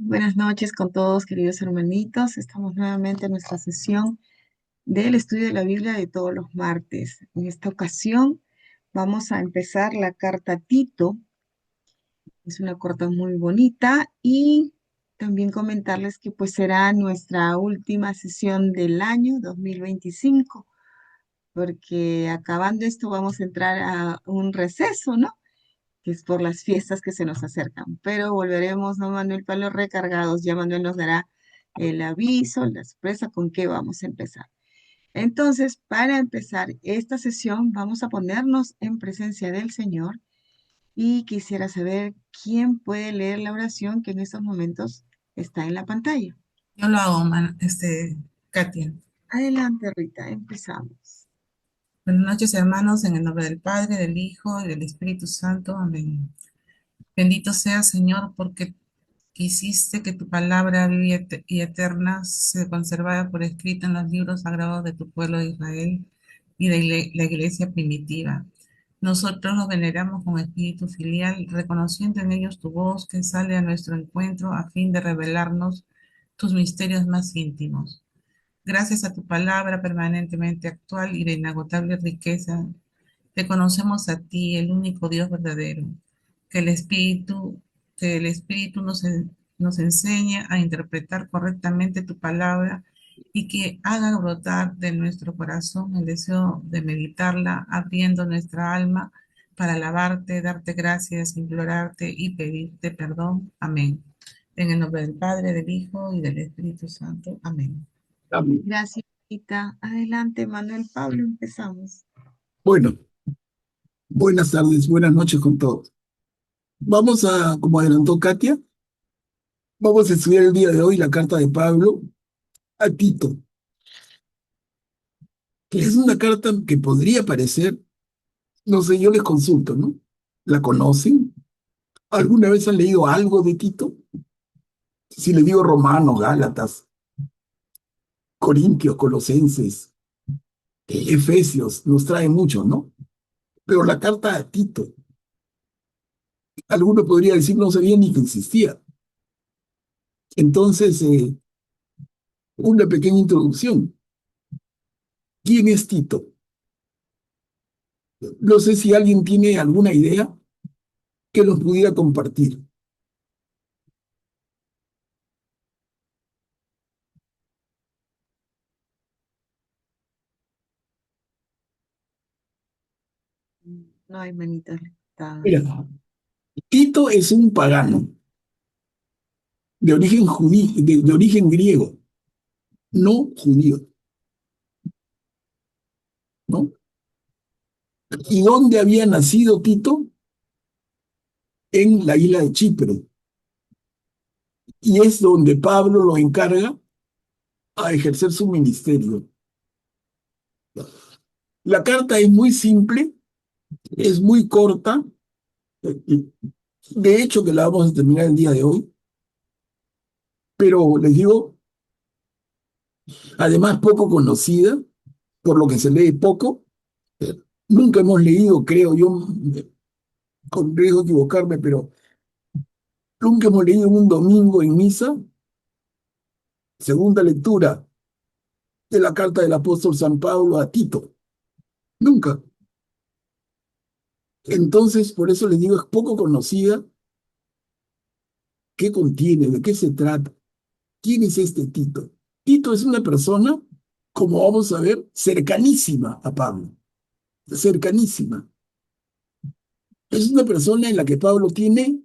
Buenas noches con todos, queridos hermanitos. Estamos nuevamente en nuestra sesión del estudio de la Biblia de todos los martes. En esta ocasión vamos a empezar la carta a Tito. Es una carta muy bonita y también comentarles que pues será nuestra última sesión del año 2025, porque acabando esto vamos a entrar a un receso, ¿no? Que es por las fiestas que se nos acercan. Pero volveremos, ¿no, Manuel? Para los recargados. Ya Manuel nos dará el aviso, la sorpresa con qué vamos a empezar. Entonces, para empezar esta sesión, vamos a ponernos en presencia del Señor y quisiera saber quién puede leer la oración que en estos momentos está en la pantalla. Yo lo hago, Katia. Adelante, Rita, empezamos. Buenas noches, hermanos, en el nombre del Padre, del Hijo y del Espíritu Santo. Amén. Bendito sea, Señor, porque quisiste que tu palabra viva y eterna se conservara por escrito en los libros sagrados de tu pueblo de Israel y de la iglesia primitiva. Nosotros los veneramos con espíritu filial, reconociendo en ellos tu voz que sale a nuestro encuentro a fin de revelarnos tus misterios más íntimos. Gracias a tu palabra permanentemente actual y de inagotable riqueza, te conocemos a ti, el único Dios verdadero, que el Espíritu, que el Espíritu nos enseña a interpretar correctamente tu palabra y que haga brotar de nuestro corazón el deseo de meditarla, abriendo nuestra alma para alabarte, darte gracias, implorarte y pedirte perdón. Amén. En el nombre del Padre, del Hijo y del Espíritu Santo. Amén. Amén. Gracias, Rita. Adelante, Manuel Pablo, empezamos. Bueno, buenas tardes, buenas noches con todos. Como adelantó Katia, vamos a estudiar el día de hoy la carta de Pablo a Tito, que es una carta que podría parecer, no sé, yo les consulto, ¿no? ¿La conocen? ¿Alguna vez han leído algo de Tito? Si les digo Romanos, Gálatas, Corintios, Colosenses, Efesios, nos trae mucho, ¿no? Pero la carta a Tito, alguno podría decir no sabía ni que existía. Entonces, una pequeña introducción. ¿Quién es Tito? No sé si alguien tiene alguna idea que nos pudiera compartir. No hay manitas Mira, levantadas. Tito es un pagano de origen griego, no judío, ¿no? ¿Y dónde había nacido Tito? En la isla de Chipre. Y es donde Pablo lo encarga a ejercer su ministerio. La carta es muy simple, es muy corta, de hecho que la vamos a terminar el día de hoy, pero les digo, además poco conocida, por lo que se lee poco. Nunca hemos leído, creo yo, con riesgo de equivocarme, pero nunca hemos leído en un domingo en misa, segunda lectura de la carta del apóstol San Pablo a Tito. Nunca. Entonces, por eso les digo, es poco conocida. ¿Qué contiene? ¿De qué se trata? ¿Quién es este Tito? Tito es una persona, como vamos a ver, cercanísima a Pablo. Cercanísima. Es una persona en la que Pablo tiene,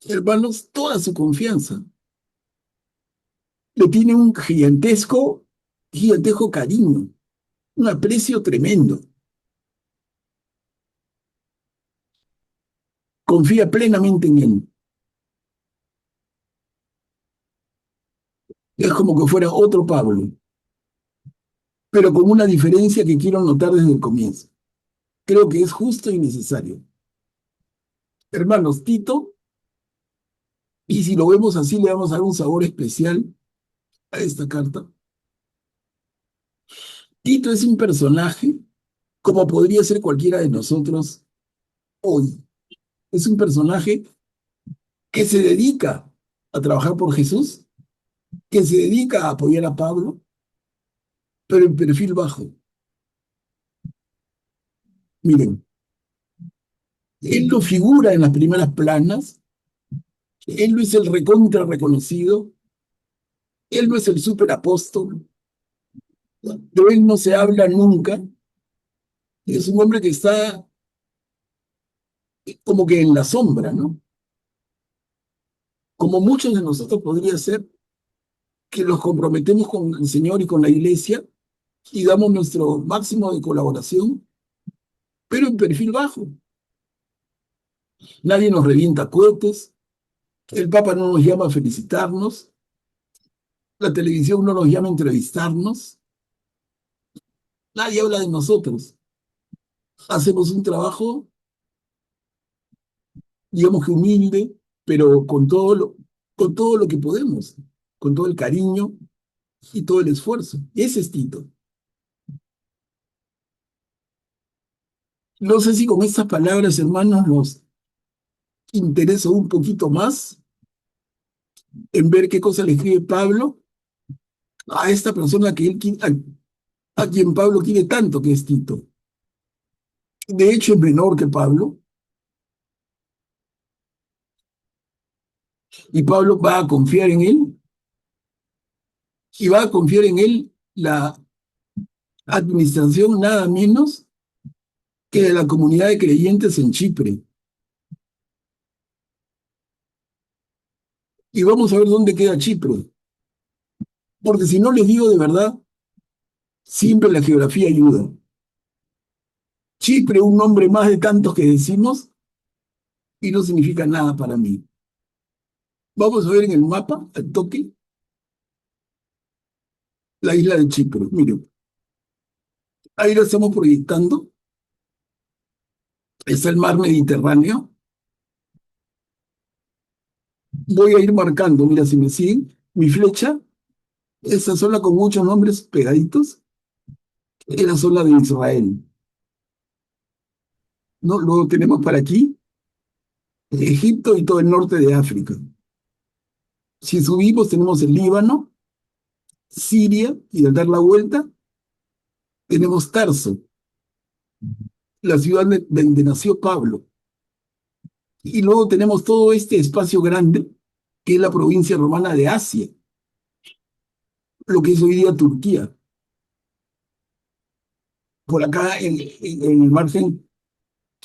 hermanos, toda su confianza. Le tiene un gigantesco cariño, un aprecio tremendo. Confía plenamente en él. Es como que fuera otro Pablo, pero con una diferencia que quiero notar desde el comienzo. Creo que es justo y necesario. Hermanos, Tito, y si lo vemos así, le vamos a dar un sabor especial a esta carta. Tito es un personaje como podría ser cualquiera de nosotros hoy. Es un personaje que se dedica a trabajar por Jesús, que se dedica a apoyar a Pablo, pero en perfil bajo. Miren, él no figura en las primeras planas, él no es el recontra reconocido, él no es el superapóstol, de él no se habla nunca, es un hombre que está como que en la sombra, ¿no? Como muchos de nosotros podría ser que nos comprometemos con el Señor y con la iglesia y damos nuestro máximo de colaboración, pero en perfil bajo. Nadie nos revienta cohetes, el Papa no nos llama a felicitarnos, la televisión no nos llama a entrevistarnos, nadie habla de nosotros. Hacemos un trabajo, digamos que humilde, pero con todo lo que podemos, con todo el cariño y todo el esfuerzo. Ese es Tito. No sé si con estas palabras, hermanos, nos interesa un poquito más en ver qué cosa le escribe Pablo a esta persona a quien Pablo quiere tanto, que es Tito. De hecho, es menor que Pablo, y Pablo va a confiar en él, y va a confiar en él la administración nada menos que de la comunidad de creyentes en Chipre. Y vamos a ver dónde queda Chipre, porque si no les digo de verdad, siempre la geografía ayuda. Chipre, un nombre más de tantos que decimos, y no significa nada para mí. Vamos a ver en el mapa, al toque, la isla de Chipre. Miren, ahí lo estamos proyectando. Está el mar Mediterráneo. Voy a ir marcando, mira, si me siguen, mi flecha, esa zona con muchos nombres pegaditos, es la zona de Israel. ¿No? Luego tenemos para aquí Egipto y todo el norte de África. Si subimos, tenemos el Líbano, Siria, y al dar la vuelta, tenemos Tarso, la ciudad donde nació Pablo. Y luego tenemos todo este espacio grande, que es la provincia romana de Asia, lo que es hoy día Turquía. Por acá, en el margen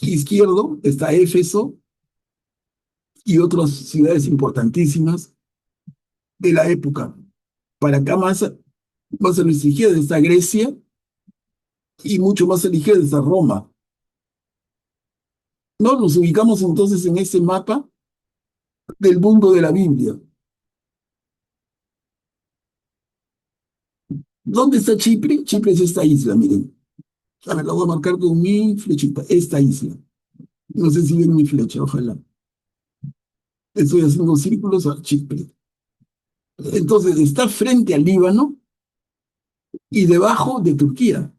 izquierdo, está Éfeso y otras ciudades importantísimas de la época. Para acá más a nuestra izquierda está Grecia y mucho más a la izquierda está Roma. No nos ubicamos entonces en ese mapa del mundo de la Biblia. ¿Dónde está Chipre? Chipre es esta isla, miren. A ver, la voy a marcar con mi flechita. Esta isla. No sé si ven mi flecha, ojalá. Estoy haciendo círculos a Chipre. Entonces está frente al Líbano y debajo de Turquía.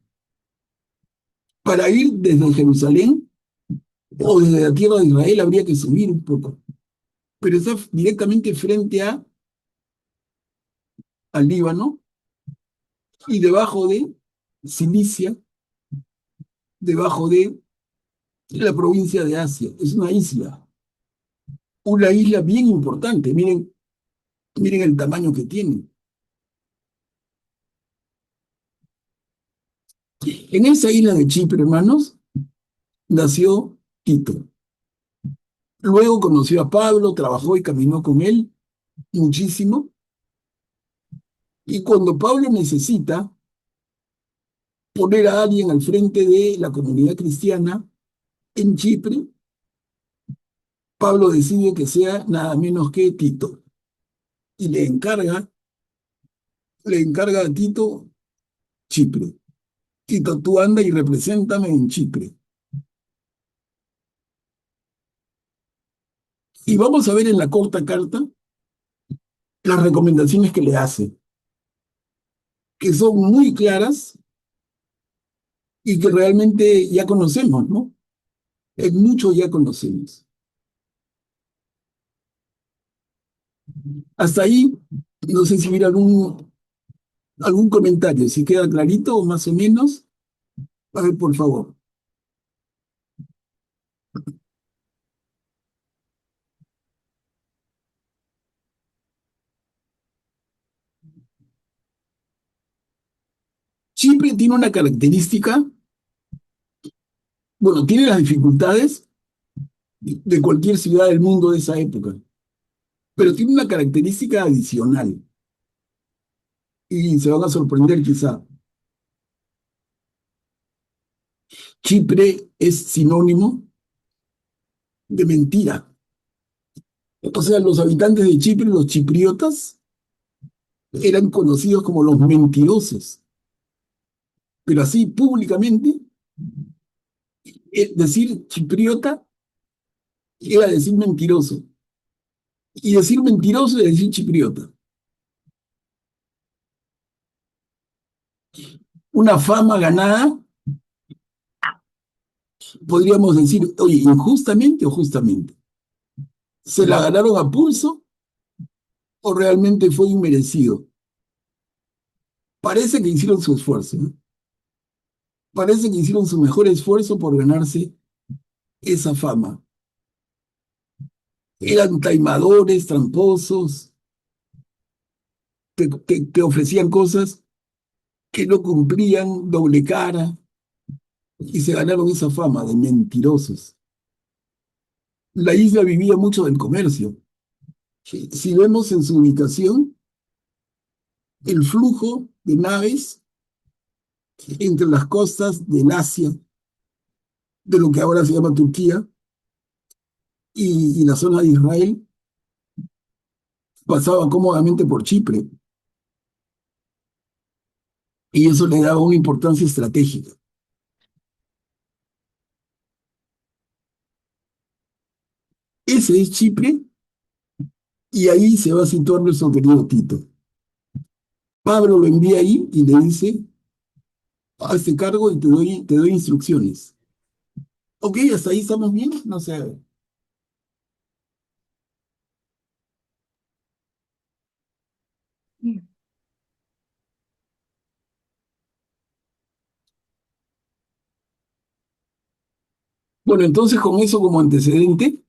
Para ir desde Jerusalén o desde la tierra de Israel habría que subir un poco. Pero está directamente frente al Líbano y debajo de Cilicia, debajo de la provincia de Asia. Es una isla bien importante. Miren el tamaño que tiene. En esa isla de Chipre, hermanos, nació Tito. Luego conoció a Pablo, trabajó y caminó con él muchísimo. Y cuando Pablo necesita poner a alguien al frente de la comunidad cristiana en Chipre, Pablo decide que sea nada menos que Tito. Y le encarga a Tito Chipre. Tito, tú anda y represéntame en Chipre. Y vamos a ver en la corta carta las recomendaciones que le hace, que son muy claras y que realmente ya conocemos, ¿no? En mucho ya conocemos. Hasta ahí, no sé si hubiera algún comentario, si queda clarito o más o menos. A ver, por favor. Chipre tiene una característica, bueno, tiene las dificultades de cualquier ciudad del mundo de esa época, pero tiene una característica adicional y se van a sorprender quizá. Chipre es sinónimo de mentira. O sea, los habitantes de Chipre, los chipriotas, eran conocidos como los mentirosos, pero así públicamente, decir chipriota era decir mentiroso, y decir mentiroso es decir chipriota. Una fama ganada, podríamos decir, oye, injustamente o justamente. ¿Se la ganaron a pulso o realmente fue inmerecido? Parece que hicieron su esfuerzo, ¿no? Parece que hicieron su mejor esfuerzo por ganarse esa fama. Eran taimadores, tramposos, te ofrecían cosas que no cumplían, doble cara, y se ganaron esa fama de mentirosos. La isla vivía mucho del comercio. Si vemos en su ubicación, el flujo de naves entre las costas del Asia, de lo que ahora se llama Turquía, y la zona de Israel, pasaba cómodamente por Chipre, y eso le daba una importancia estratégica. Ese es Chipre, y ahí se va a situar nuestro querido Tito. Pablo lo envía ahí y le dice, hazte cargo y te doy instrucciones. Ok, hasta ahí estamos bien, no sé. Mm. Bueno, entonces con eso como antecedente,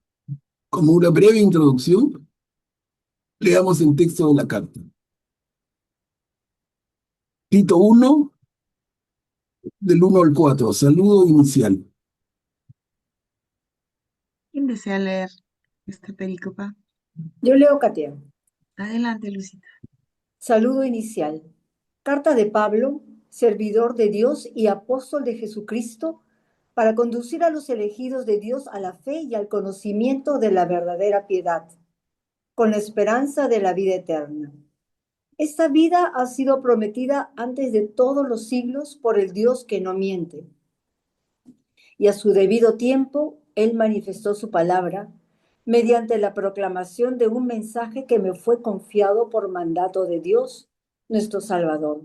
como una breve introducción, leamos el texto de la carta. Tito 1, del 1 al 4, saludo inicial. ¿Quién desea leer esta pericopa? Yo leo, Katia. Adelante, Lucita. Saludo inicial. Carta de Pablo, servidor de Dios y apóstol de Jesucristo, para conducir a los elegidos de Dios a la fe y al conocimiento de la verdadera piedad, con la esperanza de la vida eterna. Esta vida ha sido prometida antes de todos los siglos por el Dios que no miente. Y a su debido tiempo, Él manifestó su palabra mediante la proclamación de un mensaje que me fue confiado por mandato de Dios, nuestro Salvador.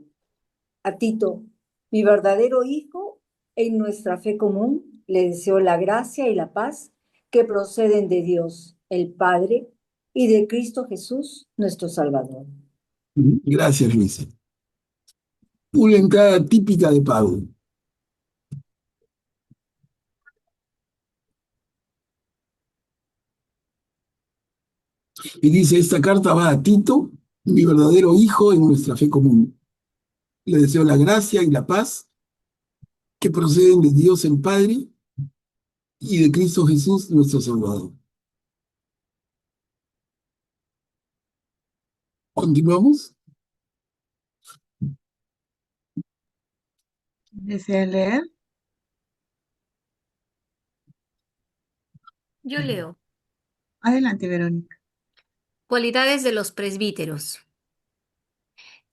A Tito, mi verdadero hijo, en nuestra fe común, le deseo la gracia y la paz que proceden de Dios, el Padre, y de Cristo Jesús, nuestro Salvador. Gracias, Luisa. Una entrada típica de Pablo. Y dice, esta carta va a Tito, mi verdadero hijo en nuestra fe común. Le deseo la gracia y la paz que proceden de Dios el Padre y de Cristo Jesús, nuestro Salvador. ¿Continuamos? ¿Desea leer? Yo leo. Adelante, Verónica. Cualidades de los presbíteros.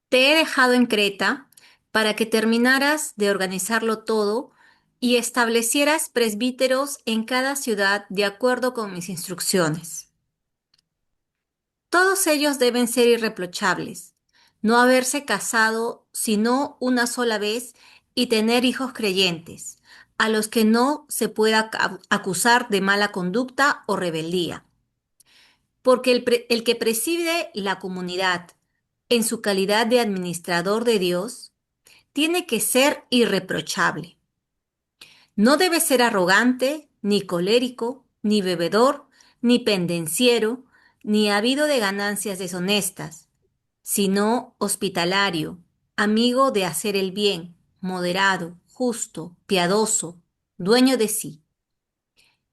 Te he dejado en Creta para que terminaras de organizarlo todo y establecieras presbíteros en cada ciudad de acuerdo con mis instrucciones. Todos ellos deben ser irreprochables, no haberse casado sino una sola vez y tener hijos creyentes, a los que no se pueda acusar de mala conducta o rebeldía. porque el que preside la comunidad en su calidad de administrador de Dios tiene que ser irreprochable. No debe ser arrogante, ni colérico, ni bebedor, ni pendenciero, ni habido de ganancias deshonestas, sino hospitalario, amigo de hacer el bien, moderado, justo, piadoso, dueño de sí.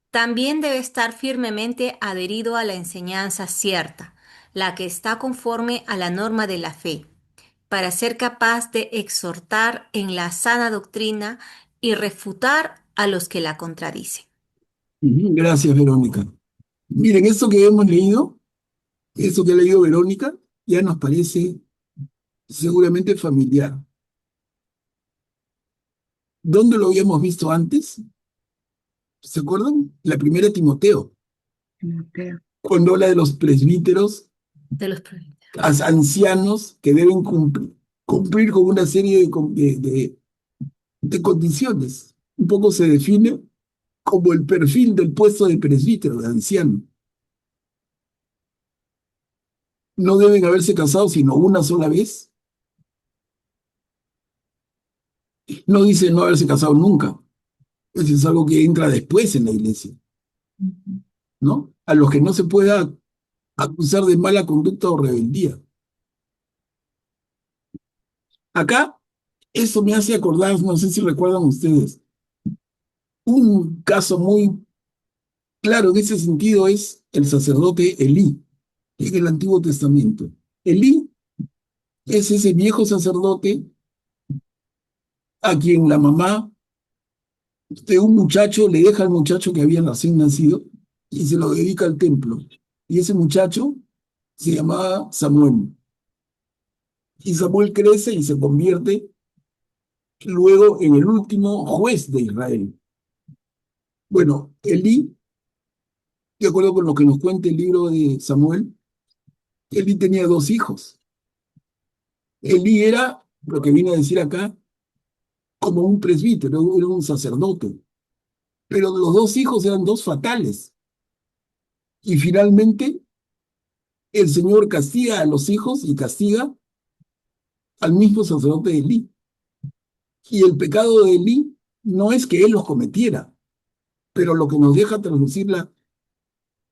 También debe estar firmemente adherido a la enseñanza cierta, la que está conforme a la norma de la fe, para ser capaz de exhortar en la sana doctrina y refutar a los que la contradicen. Gracias, Verónica. Miren, esto que hemos leído, eso que ha leído Verónica, ya nos parece seguramente familiar. ¿Dónde lo habíamos visto antes? ¿Se acuerdan? La primera Timoteo, Timoteo. cuando habla de los presbíteros, De los prohibidos. ancianos que deben cumplir con una serie de condiciones. Un poco se define como el perfil del puesto de presbítero, de anciano. No deben haberse casado sino una sola vez. No dice no haberse casado nunca. Eso es algo que entra después en la iglesia, ¿no? A los que no se pueda acusar de mala conducta o rebeldía. Acá, eso me hace acordar, no sé si recuerdan ustedes, un caso muy claro en ese sentido es el sacerdote Elí, en el Antiguo Testamento. Elí es ese viejo sacerdote a quien la mamá de un muchacho le deja al muchacho que había recién nacido y se lo dedica al templo. Y ese muchacho se llamaba Samuel. Y Samuel crece y se convierte luego en el último juez de Israel. Bueno, Elí, de acuerdo con lo que nos cuenta el libro de Samuel, Elí tenía dos hijos. Elí era, lo que viene a decir acá, como un presbítero, era un sacerdote. Pero los dos hijos eran dos fatales. Y finalmente el Señor castiga a los hijos y castiga al mismo sacerdote de Elí. Y el pecado de Elí no es que él los cometiera, pero lo que nos deja traducir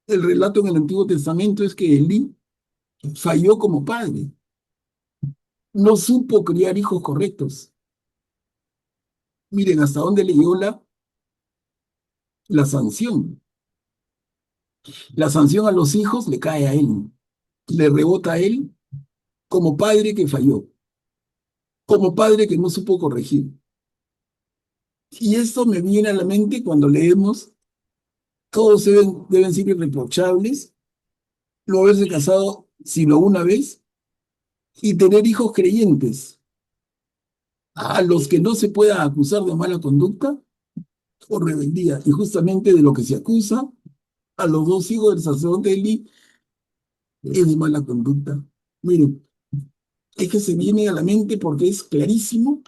el relato en el Antiguo Testamento es que Elí falló como padre. No supo criar hijos correctos. Miren hasta dónde le llegó la sanción. La sanción a los hijos le cae a él, le rebota a él como padre que falló, como padre que no supo corregir. Y esto me viene a la mente cuando leemos, todos deben ser irreprochables, no haberse casado sino una vez y tener hijos creyentes, a los que no se pueda acusar de mala conducta o rebeldía. Y justamente de lo que se acusa a los dos hijos del sacerdote Eli es de mala conducta. Miren, es que se viene a la mente porque es clarísimo,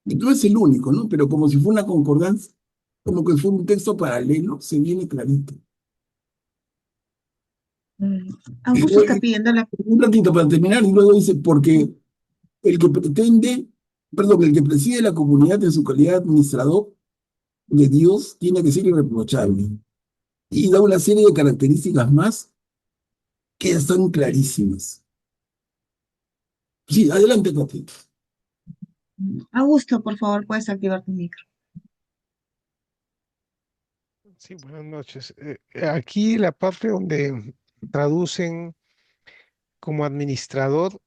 y no es el único, ¿no? Pero como si fuera una concordancia, como que fue un texto paralelo, se viene clarito. Mm. Y Augusto está luego, pidiendo la... un ratito para terminar, y luego dice, porque el que pretende, perdón, el que preside la comunidad en su calidad de administrador de Dios tiene que ser irreprochable. Y da una serie de características más que están clarísimas. Sí, adelante, Tati. Augusto, por favor, puedes activar tu micro. Sí, buenas noches. Aquí la parte donde traducen como administrador,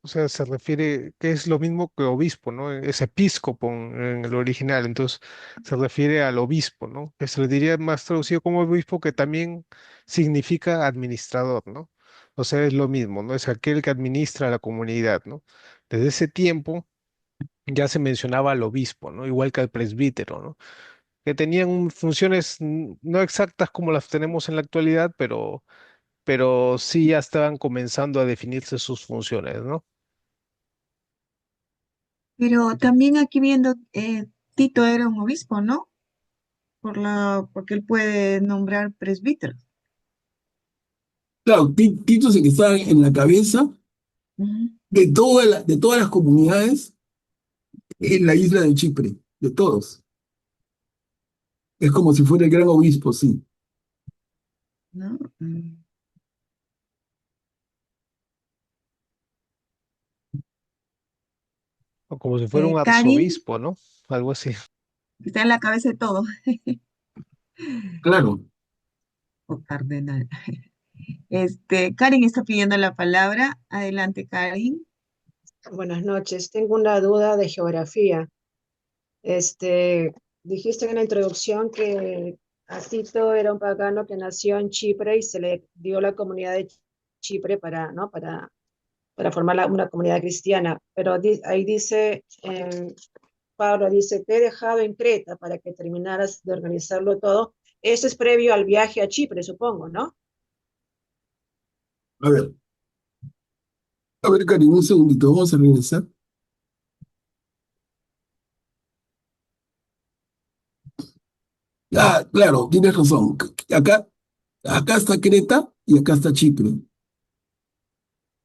o sea, se refiere, que es lo mismo que obispo, ¿no? Es episcopo en el original, entonces se refiere al obispo, ¿no? Que se le diría más traducido como obispo, que también significa administrador, ¿no? O sea, es lo mismo, ¿no? Es aquel que administra la comunidad, ¿no? Desde ese tiempo ya se mencionaba al obispo, ¿no? Igual que al presbítero, ¿no? Que tenían funciones no exactas como las tenemos en la actualidad, pero sí ya estaban comenzando a definirse sus funciones, ¿no? Pero también aquí viendo, Tito era un obispo, ¿no? Porque él puede nombrar presbíteros. Claro, Tito es el que está en la cabeza Ujú. de todas las comunidades en la isla de Chipre, de todos. Es como si fuera el gran obispo, sí. ¿No? O como si fuera un Karin, arzobispo, ¿no? Algo así. que está en la cabeza de todo, Claro. o cardenal. Karin está pidiendo la palabra. Adelante, Karin. Buenas noches. Tengo una duda de geografía. Este, dijiste en la introducción que Tito era un pagano que nació en Chipre y se le dio la comunidad de Chipre para, ¿no? para formar una comunidad cristiana. Pero ahí dice, Pablo dice, te he dejado en Creta para que terminaras de organizarlo todo. Eso es previo al viaje a Chipre, supongo, ¿no? A ver, Karin, un segundito, vamos a regresar. Ah, claro, tienes razón. Acá está Creta y acá está Chipre.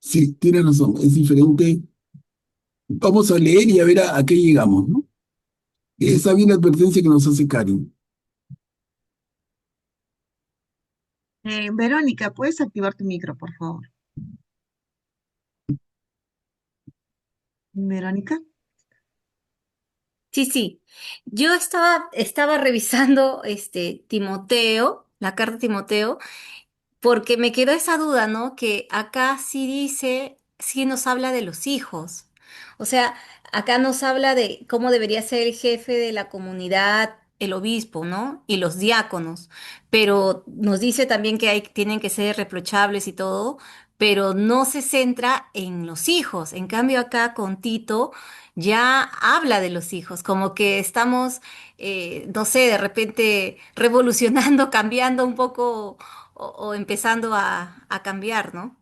Sí, tienes razón, es diferente. Vamos a leer y a ver a qué llegamos, ¿no? Esa bien la advertencia que nos hace Karin. Verónica, ¿puedes activar tu micro, por favor? Verónica. Sí, sí. Yo estaba revisando Timoteo, la carta de Timoteo, porque me quedó esa duda, ¿no? Que acá sí dice, sí nos habla de los hijos. O sea, acá nos habla de cómo debería ser el jefe de la comunidad, el obispo, ¿no? Y los diáconos. Pero nos dice también que tienen que ser reprochables y todo, pero no se centra en los hijos. En cambio, acá con Tito ya habla de los hijos, como que estamos, no sé, de repente revolucionando, cambiando un poco o empezando a cambiar, ¿no?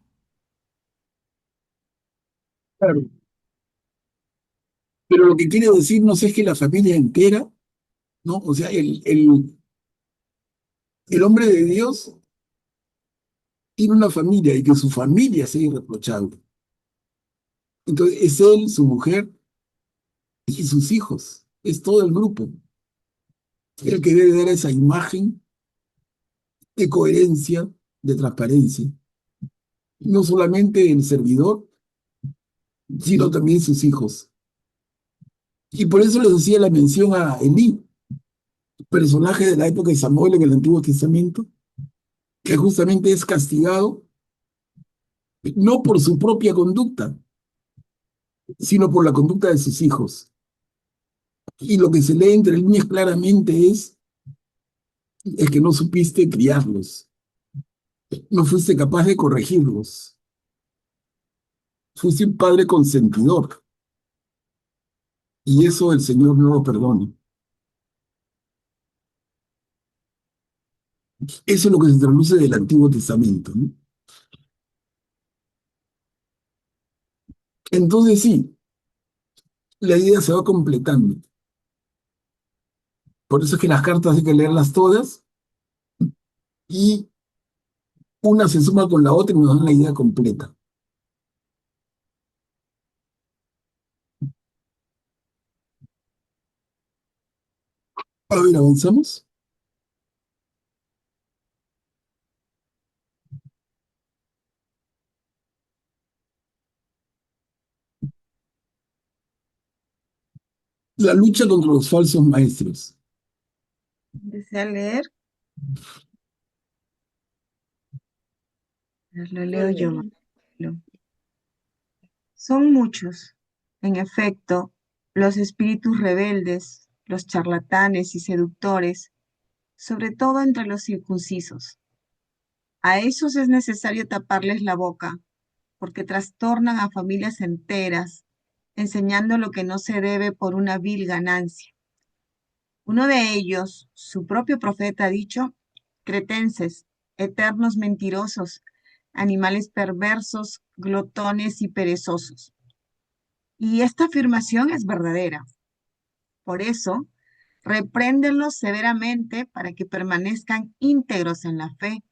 Claro. Pero lo que quiere decirnos es que la familia entera, ¿no? O sea, el hombre de Dios tiene una familia y que su familia sea irreprochable. Entonces, es él, su mujer y sus hijos. Es todo el grupo el que debe dar esa imagen de coherencia, de transparencia. No solamente el servidor, sino también sus hijos. Y por eso les hacía la mención a Elí, personaje de la época de Samuel en el Antiguo Testamento, que justamente es castigado no por su propia conducta, sino por la conducta de sus hijos. Y lo que se lee entre líneas claramente es que no supiste criarlos, no fuiste capaz de corregirlos, fuiste un padre consentidor, y eso el Señor no lo perdona. Eso es lo que se traduce del Antiguo Testamento, ¿no? Entonces sí, la idea se va completando. Por eso es que las cartas hay que leerlas todas y una se suma con la otra y nos dan la idea completa. A ver, avanzamos. La lucha contra los falsos maestros. Empecé a leer. Lo leo Muy yo. bien. Son muchos, en efecto, los espíritus rebeldes, los charlatanes y seductores, sobre todo entre los circuncisos. A esos es necesario taparles la boca, porque trastornan a familias enteras, enseñando lo que no se debe por una vil ganancia. Uno de ellos, su propio profeta, ha dicho: cretenses, eternos mentirosos, animales perversos, glotones y perezosos. Y esta afirmación es verdadera. Por eso, repréndenlos severamente para que permanezcan íntegros en la fe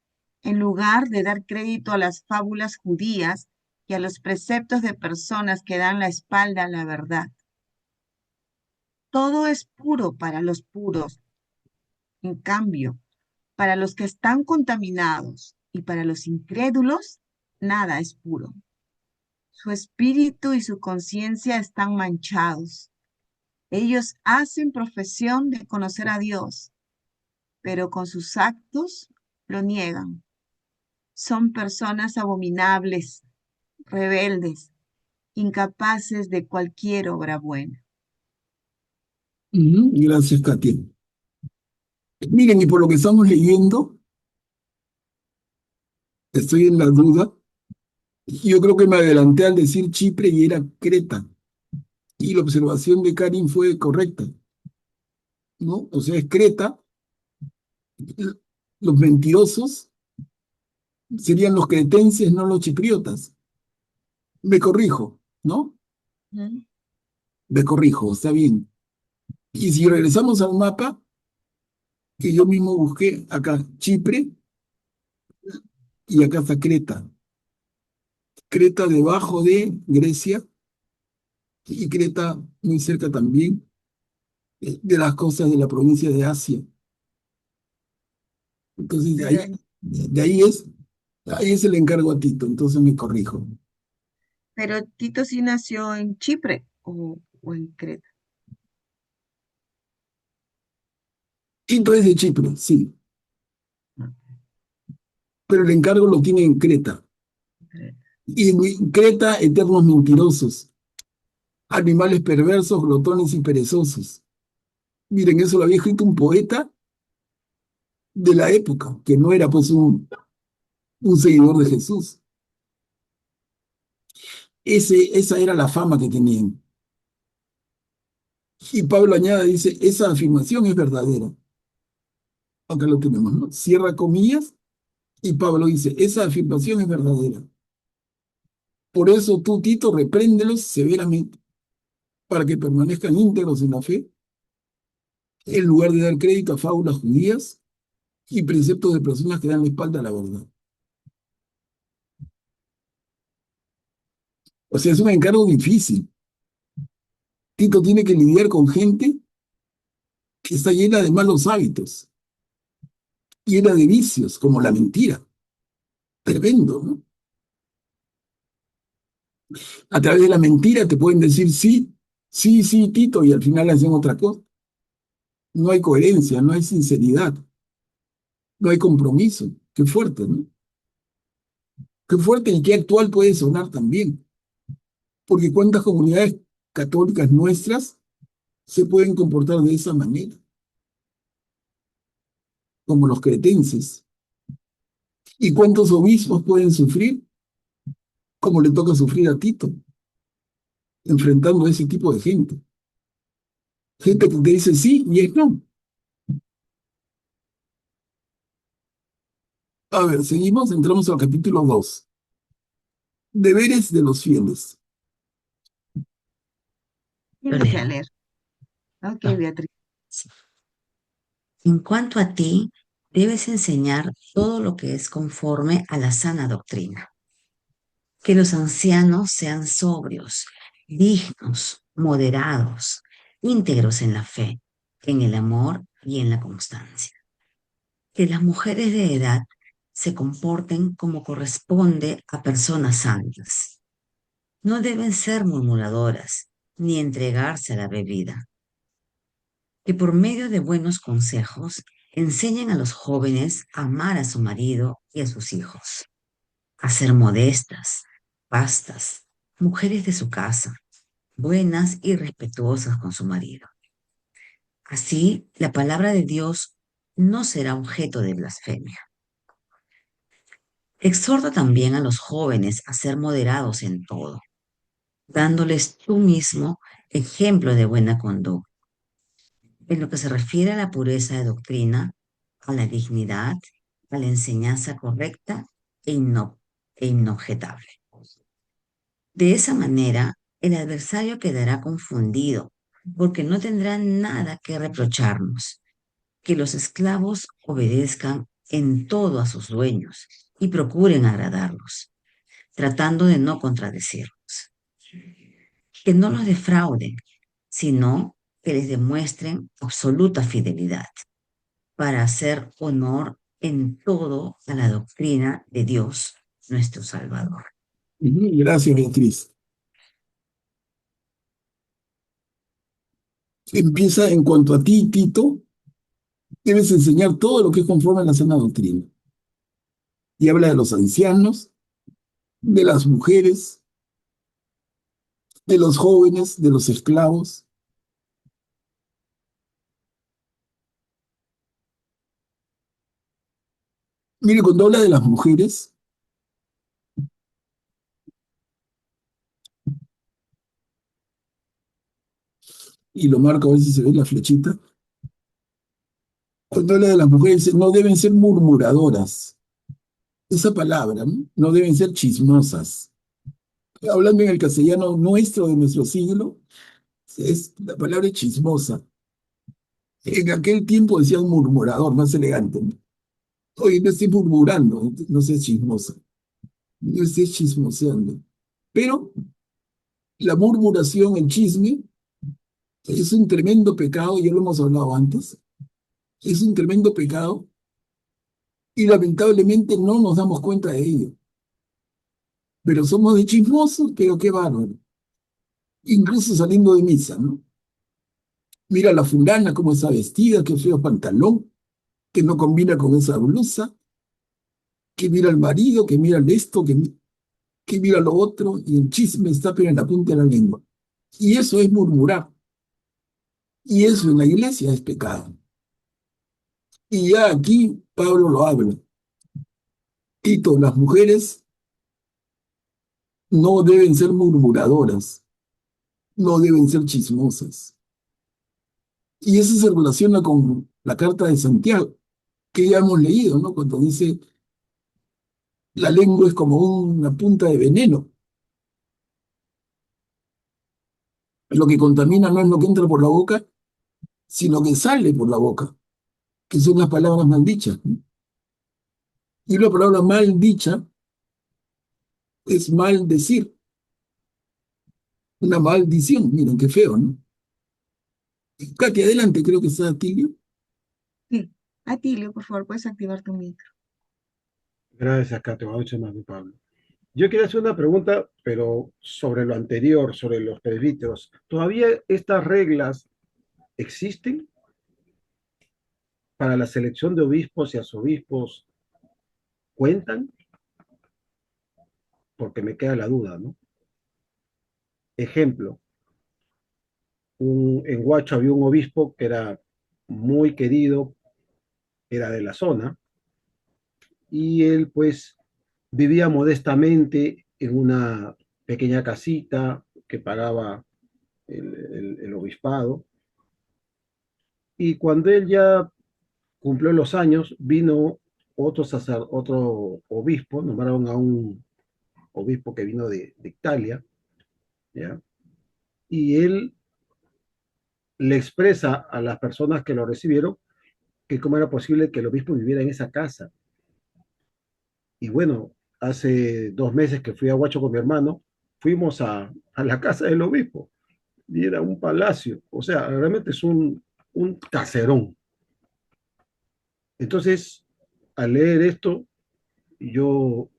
en lugar de dar crédito a las fábulas judías y a los preceptos de personas que dan la espalda a la verdad. Todo es puro para los puros, en cambio, para los que están contaminados y para los incrédulos, nada es puro. Su espíritu y su conciencia están manchados. Ellos hacen profesión de conocer a Dios, pero con sus actos lo niegan. Son personas abominables, rebeldes, incapaces de cualquier obra buena. Gracias, Katia. Miren, y por lo que estamos leyendo, estoy en la duda. Yo creo que me adelanté al decir Chipre y era Creta. Y la observación de Karin fue correcta, ¿no? O sea, es Creta. Los mentirosos serían los cretenses, no los chipriotas. Me corrijo, ¿no? ¿Mm? Me corrijo, está bien. Y si regresamos al mapa, que yo mismo busqué acá, Chipre, y acá está Creta. Creta debajo de Grecia y Creta muy cerca también de las costas de la provincia de Asia. Entonces, ahí es el encargo a Tito, entonces me corrijo. Pero Tito sí nació en Chipre o en Creta. Tito es de Chipre, sí, No, pero el encargo lo tiene en Creta. Creta. Y en Creta, eternos mentirosos, animales perversos, glotones y perezosos. Miren, eso lo había escrito un poeta de la época, que no era pues un seguidor de Jesús. Esa era la fama que tenían. Y Pablo añade, dice, esa afirmación es verdadera. Acá lo tenemos, ¿no? Cierra comillas y Pablo dice, esa afirmación es verdadera. Por eso tú, Tito, repréndelos severamente para que permanezcan íntegros en la fe, en lugar de dar crédito a fábulas judías y preceptos de personas que dan la espalda a la verdad. O sea, es un encargo difícil. Tito tiene que lidiar con gente que está llena de malos hábitos, llena de vicios, como la mentira. Tremendo, ¿no? A través de la mentira te pueden decir sí, sí, sí, Tito, y al final hacen otra cosa. No hay coherencia, no hay sinceridad, no hay compromiso. Qué fuerte, ¿no? Qué fuerte y qué actual puede sonar también. Porque cuántas comunidades católicas nuestras se pueden comportar de esa manera, como los cretenses. ¿Y cuántos obispos pueden sufrir como le toca sufrir a Tito, enfrentando a ese tipo de gente? Gente que te dice sí y es no. A ver, seguimos, entramos al capítulo 2. Deberes de los fieles. ¿Quién Lo desea leo. leer? Ok, No, Beatriz. sí. En cuanto a ti, debes enseñar todo lo que es conforme a la sana doctrina. Que los ancianos sean sobrios, dignos, moderados, íntegros en la fe, en el amor y en la constancia. Que las mujeres de edad se comporten como corresponde a personas santas. No deben ser murmuradoras ni entregarse a la bebida. Que por medio de buenos consejos enseñen a los jóvenes a amar a su marido y a sus hijos, a ser modestas, pastas, mujeres de su casa, buenas y respetuosas con su marido. Así, la palabra de Dios no será objeto de blasfemia. Exhorta también a los jóvenes a ser moderados en todo, dándoles tú mismo ejemplo de buena conducta. En lo que se refiere a la pureza de doctrina, a la dignidad, a la enseñanza correcta e, inobjetable. De esa manera, el adversario quedará confundido, porque no tendrá nada que reprocharnos. Que los esclavos obedezcan en todo a sus dueños y procuren agradarlos, tratando de no contradecirlos. Que no los defrauden, sino que les demuestren absoluta fidelidad para hacer honor en todo a la doctrina de Dios, nuestro Salvador. Gracias, Beatriz. Empieza: en cuanto a ti, Tito, debes enseñar todo lo que es conforme a la sana doctrina. Y habla de los ancianos, de las mujeres, de los jóvenes, de los esclavos. Mire, cuando habla de las mujeres, y lo marca, a ver si se ve la flechita, cuando habla de las mujeres, dice, no deben ser murmuradoras. Esa palabra, ¿no? No deben ser chismosas. Hablando en el castellano nuestro, de nuestro siglo, es la palabra chismosa. En aquel tiempo decían murmurador, más elegante, ¿no? Oye, no estoy murmurando, no seas chismosa, no estés chismoseando. Pero la murmuración, el chisme, es un tremendo pecado, ya lo hemos hablado antes, es un tremendo pecado y lamentablemente no nos damos cuenta de ello. Pero somos de chismosos, pero qué bárbaro. Incluso saliendo de misa, ¿no? Mira la fulana cómo está vestida, qué feo pantalón, que no combina con esa blusa, que mira al marido, que mira el esto, que mira lo otro, y el chisme está pero en la punta de la lengua. Y eso es murmurar. Y eso en la iglesia es pecado. Y ya aquí Pablo lo habla. Tito, las mujeres no deben ser murmuradoras, no deben ser chismosas. Y eso se relaciona con la carta de Santiago, que ya hemos leído, ¿no? Cuando dice, la lengua es como una punta de veneno. Lo que contamina no es lo que entra por la boca, sino que sale por la boca, que son las palabras maldichas, ¿no? Y la palabra maldicha es maldecir, una maldición. Miren qué feo, ¿no? Katy, adelante, creo que está Tilio. Sí. Atilio, por favor, puedes activar tu micro. Gracias, Cato. Buenas noches, más, Pablo. Yo quería hacer una pregunta, pero sobre lo anterior, sobre los presbíteros. ¿Todavía estas reglas existen para la selección de obispos y arzobispos? ¿Cuentan? Porque me queda la duda, ¿no? Ejemplo, en Huacho había un obispo que era muy querido, era de la zona, y él pues vivía modestamente en una pequeña casita que pagaba el obispado. Y cuando él ya cumplió los años, vino otro obispo, nombraron a un obispo que vino de Italia, ¿ya? Y él le expresa a las personas que lo recibieron que cómo era posible que el obispo viviera en esa casa. Y bueno, hace 2 meses que fui a Huacho con mi hermano, fuimos a la casa del obispo y era un palacio, o sea, realmente es un caserón. Entonces, al leer esto, yo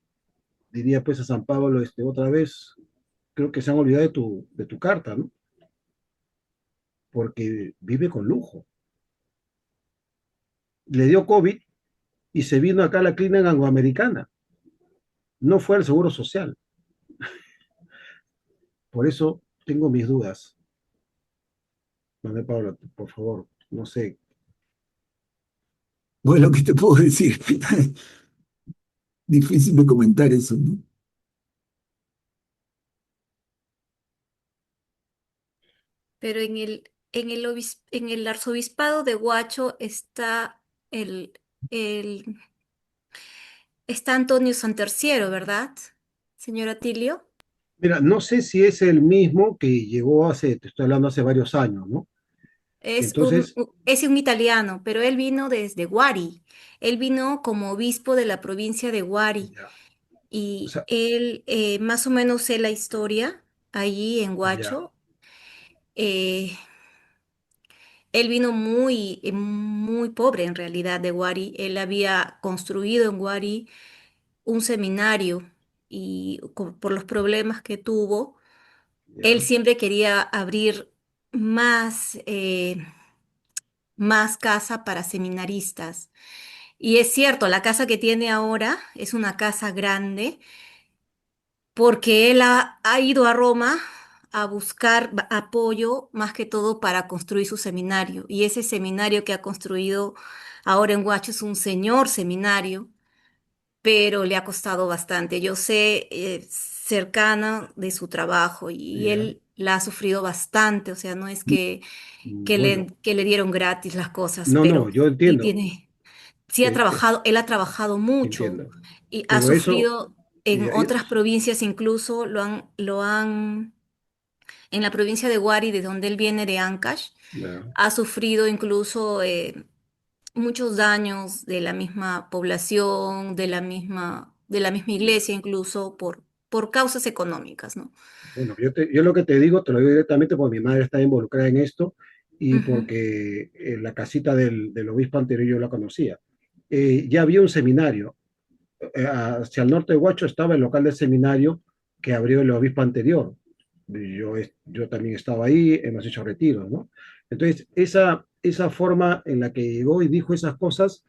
diría pues a San Pablo otra vez, creo que se han olvidado de tu carta, ¿no? Porque vive con lujo. Le dio COVID y se vino acá a la clínica angloamericana. No fue al Seguro Social. Por eso tengo mis dudas. Manuel Pablo, por favor, no sé. Bueno, ¿qué te puedo decir? Difícil de comentar eso, ¿no? Pero en el arzobispado de Huacho el, el, está Antonio Santerciero, ¿verdad, señora Tilio? Mira, no sé si es el mismo que llegó te estoy hablando hace varios años, ¿no? Entonces, Es un italiano, pero él vino desde Huari. Él vino como obispo de la provincia de Huari ya, o y sea, él más o menos sé la historia allí en ya, Huacho. Eh, Él vino muy pobre en realidad de Huari. Él había construido en Huari un seminario y por los problemas que tuvo, él ya, siempre quería abrir más, más casa para seminaristas. Y es cierto, la casa que tiene ahora es una casa grande porque él ha ido a Roma a buscar apoyo más que todo para construir su seminario. Y ese seminario que ha construido ahora en Huacho es un señor seminario, pero le ha costado bastante. Yo sé, cercana de su trabajo y ya. él la ha sufrido bastante. O sea, no es Bueno, que le dieron gratis las cosas, no, pero no, yo sí entiendo, tiene, sí ha eh, trabajado, él ha trabajado mucho entiendo, y ha pero eso, sufrido en ya, otras provincias, incluso en la provincia de Huari, de donde él viene, de Ancash, ya, ha sufrido incluso muchos daños de la misma población, de la misma iglesia, incluso por causas económicas, ¿no? bueno, yo lo que te digo, te lo digo directamente porque mi madre está involucrada en esto y Ujú, porque la casita del obispo anterior yo la conocía. Ya había un seminario. Hacia el norte de Huacho estaba el local del seminario que abrió el obispo anterior. Yo también estaba ahí, hemos hecho retiros, ¿no? Entonces, esa forma en la que llegó y dijo esas cosas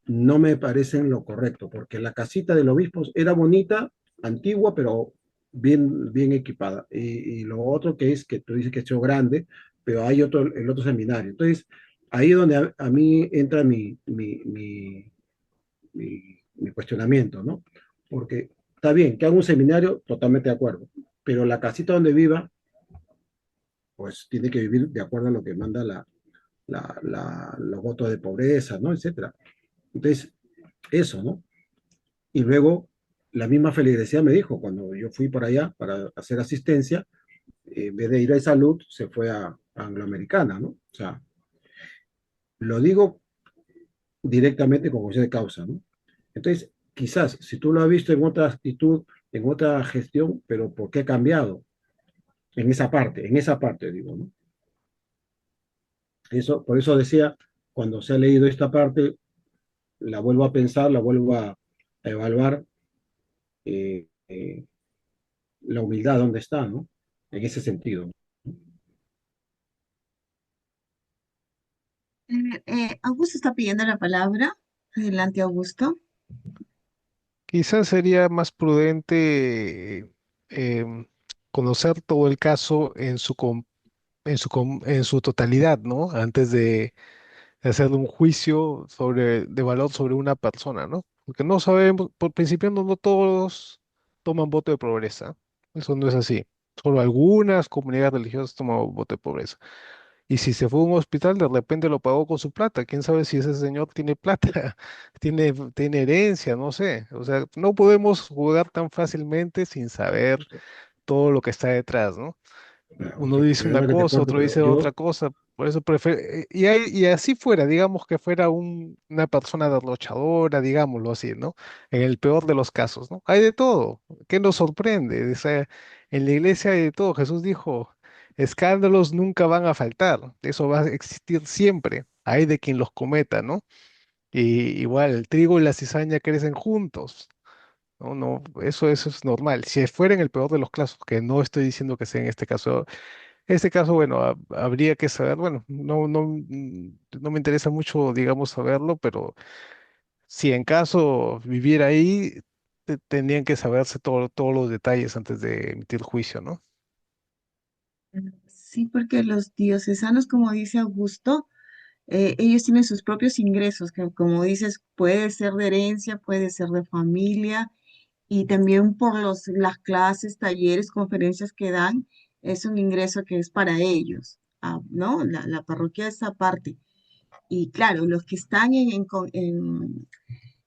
no me parecen lo correcto, porque la casita del obispo era bonita, antigua, pero bien equipada. Y lo otro que es que tú dices que es grande, pero hay el otro seminario. Entonces, ahí es donde a mí entra mi cuestionamiento, ¿no? Porque está bien que haga un seminario, totalmente de acuerdo, pero la casita donde viva, pues tiene que vivir de acuerdo a lo que manda los votos de pobreza, ¿no? Etcétera. Entonces, eso, ¿no? Y luego la misma feligresía me dijo, cuando yo fui por allá para hacer asistencia, en vez de ir a salud, se fue a Angloamericana, ¿no? O sea, lo digo directamente con juicio de causa, ¿no? Entonces, quizás, si tú lo has visto en otra actitud, en otra gestión, pero ¿por qué ha cambiado? En esa parte, digo, ¿no? Eso, por eso decía, cuando se ha leído esta parte, la vuelvo a pensar, la vuelvo a evaluar, eh, eh, la humildad, ¿dónde está, no? En ese sentido. Augusto está pidiendo la palabra. Adelante, Augusto. Quizás sería más prudente conocer todo el caso en su totalidad, ¿no? Antes de hacer un juicio de valor sobre una persona, ¿no? Porque no sabemos, por principio no todos toman voto de pobreza. Eso no es así. Solo algunas comunidades religiosas toman voto de pobreza. Y si se fue a un hospital, de repente lo pagó con su plata. ¿Quién sabe si ese señor tiene plata, tiene herencia? No sé. O sea, no podemos jugar tan fácilmente sin saber todo lo que está detrás, ¿no? Uno dice una Perdona que te cosa, corte, otro pero dice otra cosa, por eso prefiero, y así fuera, digamos que fuera una persona derrochadora, digámoslo así, ¿no? En el peor de los casos, ¿no? Hay de todo, ¿qué nos sorprende? O sea, en la iglesia hay de todo, Jesús dijo, escándalos nunca van a faltar, eso va a existir siempre, hay de quien los cometa, ¿no? Y igual, el trigo y la cizaña crecen juntos. No, no, eso es normal. Si fuera en el peor de los casos, que no estoy diciendo que sea en este caso, bueno, habría que saber, bueno, no me interesa mucho, digamos, saberlo, pero si en caso viviera ahí, tendrían que saberse todos los detalles antes de emitir juicio, ¿no? Sí, porque los diocesanos, como dice Augusto, ellos tienen sus propios ingresos, que como dices, puede ser de herencia, puede ser de familia, y también por las clases, talleres, conferencias que dan, es un ingreso que es para ellos, ¿no? La parroquia es aparte. Y claro, los que están en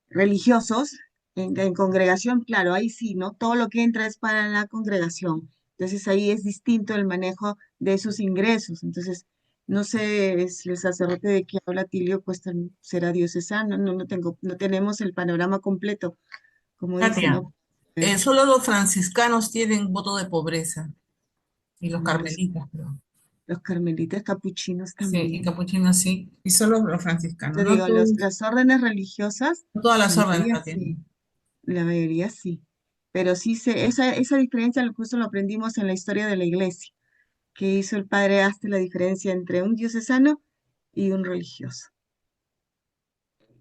religiosos, en congregación, claro, ahí sí, ¿no? Todo lo que entra es para la congregación. Entonces ahí es distinto el manejo de esos ingresos. Entonces, No sé si el sacerdote de que habla Tilio, pues será diocesano, no tenemos el panorama completo, como dice, Katia, ¿no? Ver, solo los franciscanos tienen voto de pobreza y los no, carmelitas, creo. los carmelitas capuchinos Sí, y también. capuchinos sí, y solo los franciscanos, Te no digo, todos, las órdenes religiosas, no todas la las órdenes, mayoría Katia. sí, la mayoría sí. Pero sí esa diferencia incluso lo aprendimos en la historia de la iglesia, que hizo el padre Aste la diferencia entre un diocesano y un religioso.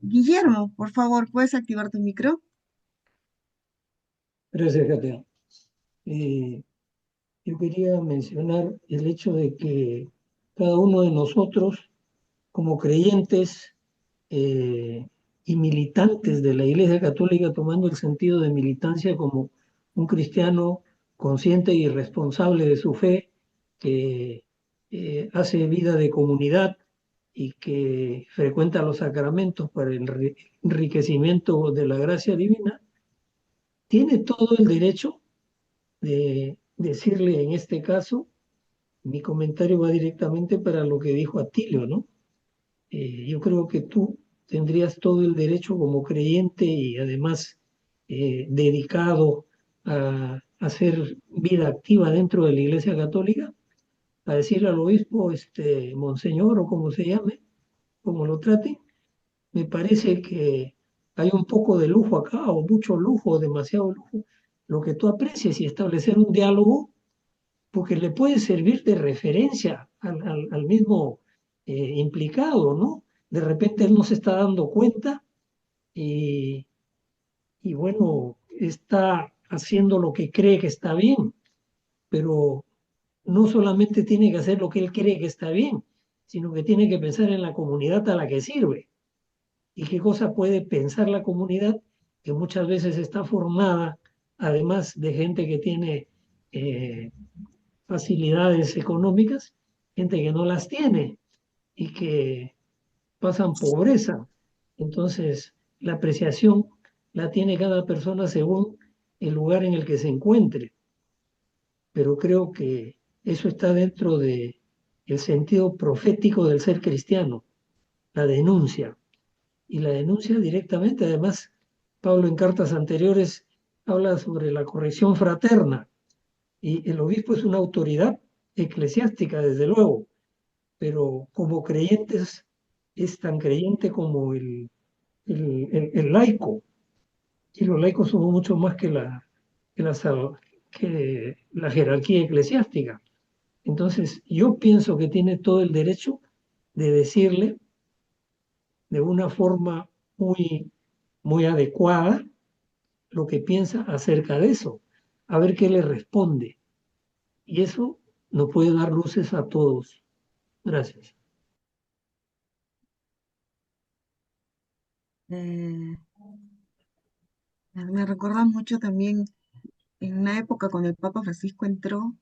Guillermo, por favor, ¿puedes activar tu micro? Gracias, Katia. Yo quería mencionar el hecho de que cada uno de nosotros, como creyentes y militantes de la Iglesia Católica, tomando el sentido de militancia como un cristiano consciente y responsable de su fe, que hace vida de comunidad y que frecuenta los sacramentos para el enriquecimiento de la gracia divina, tiene todo el derecho de decirle en este caso, mi comentario va directamente para lo que dijo Atilio, ¿no? Yo creo que tú tendrías todo el derecho como creyente y además dedicado a hacer vida activa dentro de la Iglesia Católica, a decirle al obispo, monseñor o como se llame, como lo trate, me parece que hay un poco de lujo acá, o mucho lujo, o demasiado lujo, lo que tú aprecies y establecer un diálogo porque le puede servir de referencia al mismo implicado, ¿no? De repente él no se está dando cuenta y, y bueno, está haciendo lo que cree que está bien, pero no solamente tiene que hacer lo que él cree que está bien, sino que tiene que pensar en la comunidad a la que sirve y qué cosa puede pensar la comunidad que muchas veces está formada, además de gente que tiene facilidades económicas, gente que no las tiene y que pasan pobreza. Entonces, la apreciación la tiene cada persona según el lugar en el que se encuentre, pero creo que eso está dentro de el sentido profético del ser cristiano, la denuncia. Y la denuncia directamente, además, Pablo en cartas anteriores habla sobre la corrección fraterna y el obispo es una autoridad eclesiástica, desde luego, pero como creyentes es tan creyente como el laico, y los laicos somos mucho más que la, que la jerarquía eclesiástica. Entonces, yo pienso que tiene todo el derecho de decirle de una forma muy adecuada lo que piensa acerca de eso, a ver qué le responde. Y eso nos puede dar luces a todos. Gracias. Eh, Me recuerda mucho también en una época cuando el Papa Francisco entró,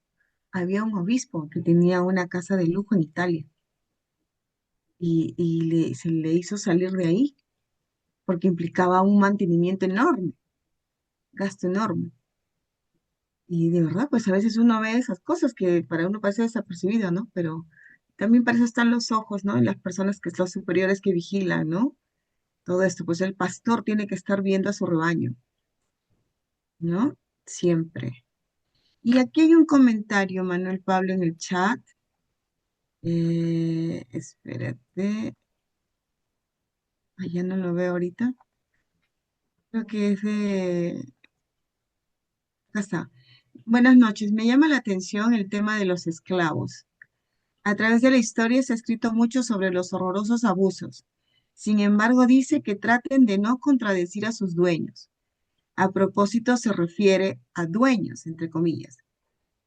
había un obispo que tenía una casa de lujo en Italia y se le hizo salir de ahí porque implicaba un mantenimiento enorme, gasto enorme. Y de verdad, pues a veces uno ve esas cosas que para uno parece desapercibido, ¿no? Pero también para eso están los ojos, ¿no? Y las personas que son superiores que vigilan, ¿no? Todo esto, pues el pastor tiene que estar viendo a su rebaño, ¿no? Siempre. Y aquí hay un comentario, Manuel Pablo, en el chat. Espérate, ya no lo veo ahorita. Creo que es de... Acá está. Buenas noches. Me llama la atención el tema de los esclavos. A través de la historia se ha escrito mucho sobre los horrorosos abusos. Sin embargo, dice que traten de no contradecir a sus dueños. A propósito, se refiere a dueños, entre comillas,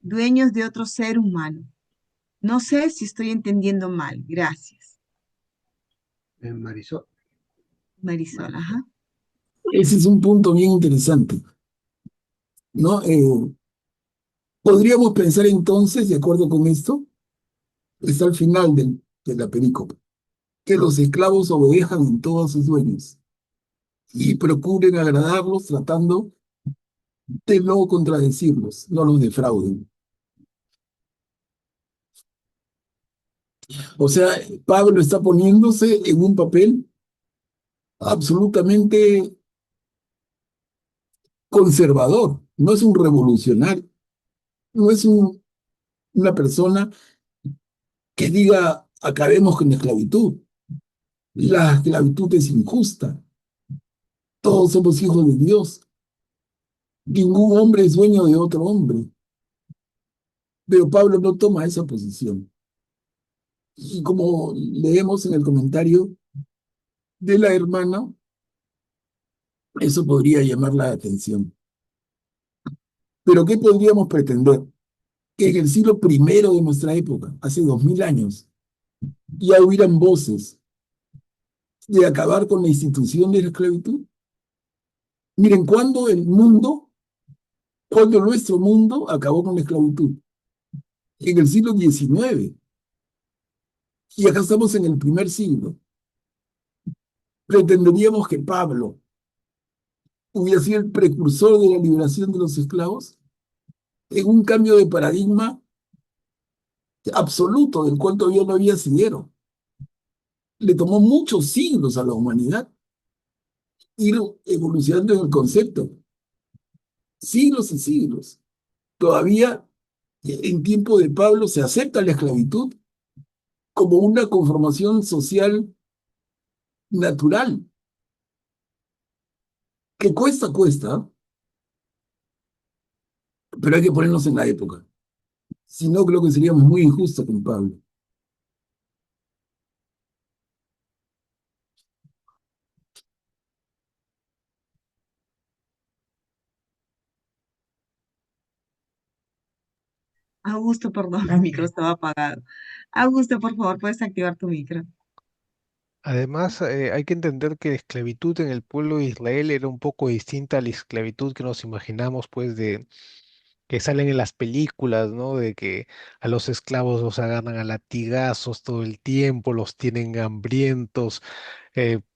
dueños de otro ser humano. No sé si estoy entendiendo mal. Gracias. Marisol. Marisol, ajá. Ese es un punto bien interesante, ¿no? Podríamos pensar entonces, de acuerdo con esto, está al final de la película, que los esclavos obedezcan en todo a sus dueños y procuren agradarlos tratando de no contradecirlos, no los defrauden. O sea, Pablo está poniéndose en un papel absolutamente conservador, no es un revolucionario, no es una persona que diga acabemos con la esclavitud. La esclavitud es injusta, todos somos hijos de Dios, ningún hombre es dueño de otro hombre, pero Pablo no toma esa posición. Y como leemos en el comentario de la hermana, eso podría llamar la atención. Pero ¿qué podríamos pretender? Que en el siglo primero de nuestra época, hace 2000 años, ya hubieran voces de acabar con la institución de la esclavitud. Miren, cuando nuestro mundo acabó con la esclavitud, en el siglo XIX, y acá estamos en el primer siglo, pretenderíamos que Pablo hubiera sido el precursor de la liberación de los esclavos en un cambio de paradigma absoluto del cual todavía no había asidero. Le tomó muchos siglos a la humanidad ir evolucionando en el concepto, siglos y siglos. Todavía en tiempo de Pablo se acepta la esclavitud como una conformación social natural, que cuesta, pero hay que ponernos en la época. Si no, creo que seríamos muy injustos con Pablo. Augusto, perdón, mi micro estaba apagado. Augusto, por favor, puedes activar tu micro. Además, hay que entender que la esclavitud en el pueblo de Israel era un poco distinta a la esclavitud que nos imaginamos, pues, de que salen en las películas, ¿no? De que a los esclavos los agarran a latigazos todo el tiempo, los tienen hambrientos,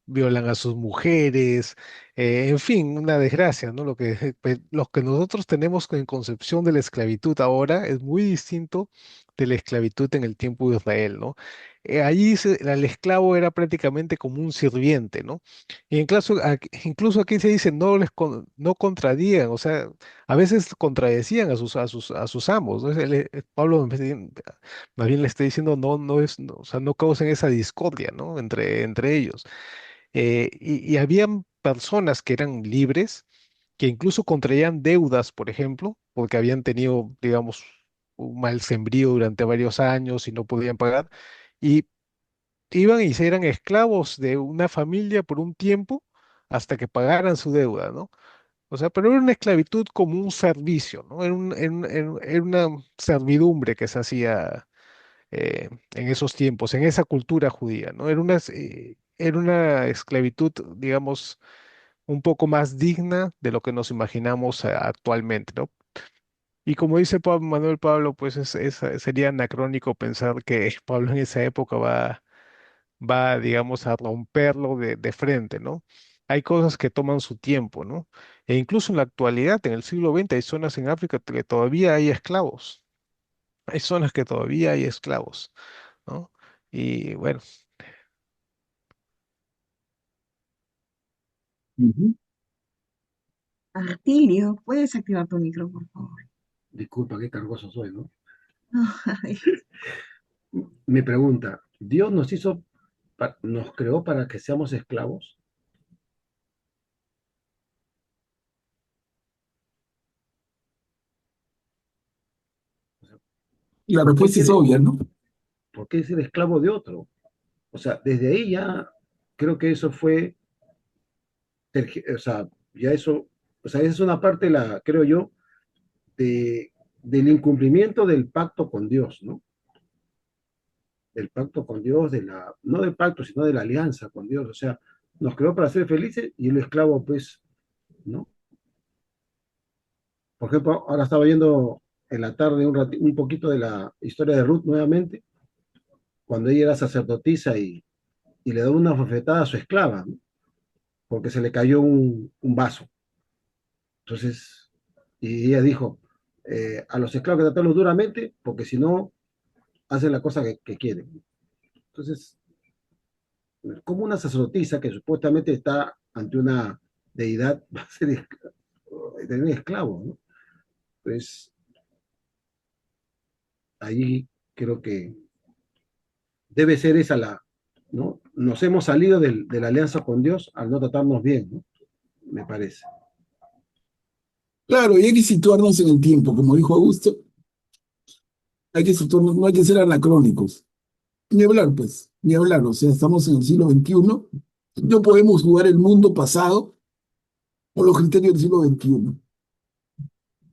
violan a sus mujeres, en fin, una desgracia, ¿no? Lo que nosotros tenemos en concepción de la esclavitud ahora es muy distinto de la esclavitud en el tiempo de Israel, ¿no? El esclavo era prácticamente como un sirviente, ¿no? Y incluso aquí se dice no contradigan, o sea, a veces contradecían a sus amos, ¿no? Pablo más bien le está diciendo o sea, no causen esa discordia, ¿no? Entre ellos. Y habían personas que eran libres, que incluso contraían deudas, por ejemplo, porque habían tenido, digamos, un mal sembrío durante varios años y no podían pagar, y iban y se eran esclavos de una familia por un tiempo hasta que pagaran su deuda, ¿no? O sea, pero era una esclavitud como un servicio, ¿no? Era una servidumbre que se hacía en esos tiempos, en esa cultura judía, ¿no? Era una esclavitud, digamos, un poco más digna de lo que nos imaginamos actualmente, ¿no? Y como dice Manuel Pablo, pues sería anacrónico pensar que Pablo en esa época va, digamos, a romperlo de frente, ¿no? Hay cosas que toman su tiempo, ¿no? E incluso en la actualidad, en el siglo XX, hay zonas en África que todavía hay esclavos. Hay zonas que todavía hay esclavos, ¿no? Y bueno, Ujú. Artilio, puedes activar tu micro, por favor. Disculpa, qué cargoso soy, ¿no? Ay, Me pregunta, ¿Dios nos creó para que seamos esclavos? O sea, La ¿por qué respuesta es ser, obvia, ¿no? por qué ser esclavo de otro? O sea, desde ahí ya creo que eso fue, o sea, ya eso, o sea, esa es una parte, creo yo, del incumplimiento del pacto con Dios, ¿no? Del pacto con Dios, no del pacto, sino de la alianza con Dios. O sea, nos creó para ser felices y el esclavo, pues, ¿no? Por ejemplo, ahora estaba viendo en la tarde un poquito de la historia de Ruth nuevamente, cuando ella era sacerdotisa y le da una bofetada a su esclava, ¿no? Porque se le cayó un vaso. Entonces, y ella dijo, a los esclavos hay que tratarlos duramente, porque si no, hacen la cosa que quieren. Entonces, como una sacerdotisa que supuestamente está ante una deidad va a ser tener esclavos, ¿no? Pues ahí creo que debe ser esa la, ¿no? Nos hemos salido de la alianza con Dios al no tratarnos bien, ¿no? Me parece. Claro, y hay que situarnos en el tiempo, como dijo Augusto, hay que situarnos, no hay que ser anacrónicos. Ni hablar, pues, ni hablar. O sea, estamos en el siglo XXI. No podemos jugar el mundo pasado por los criterios del siglo XXI.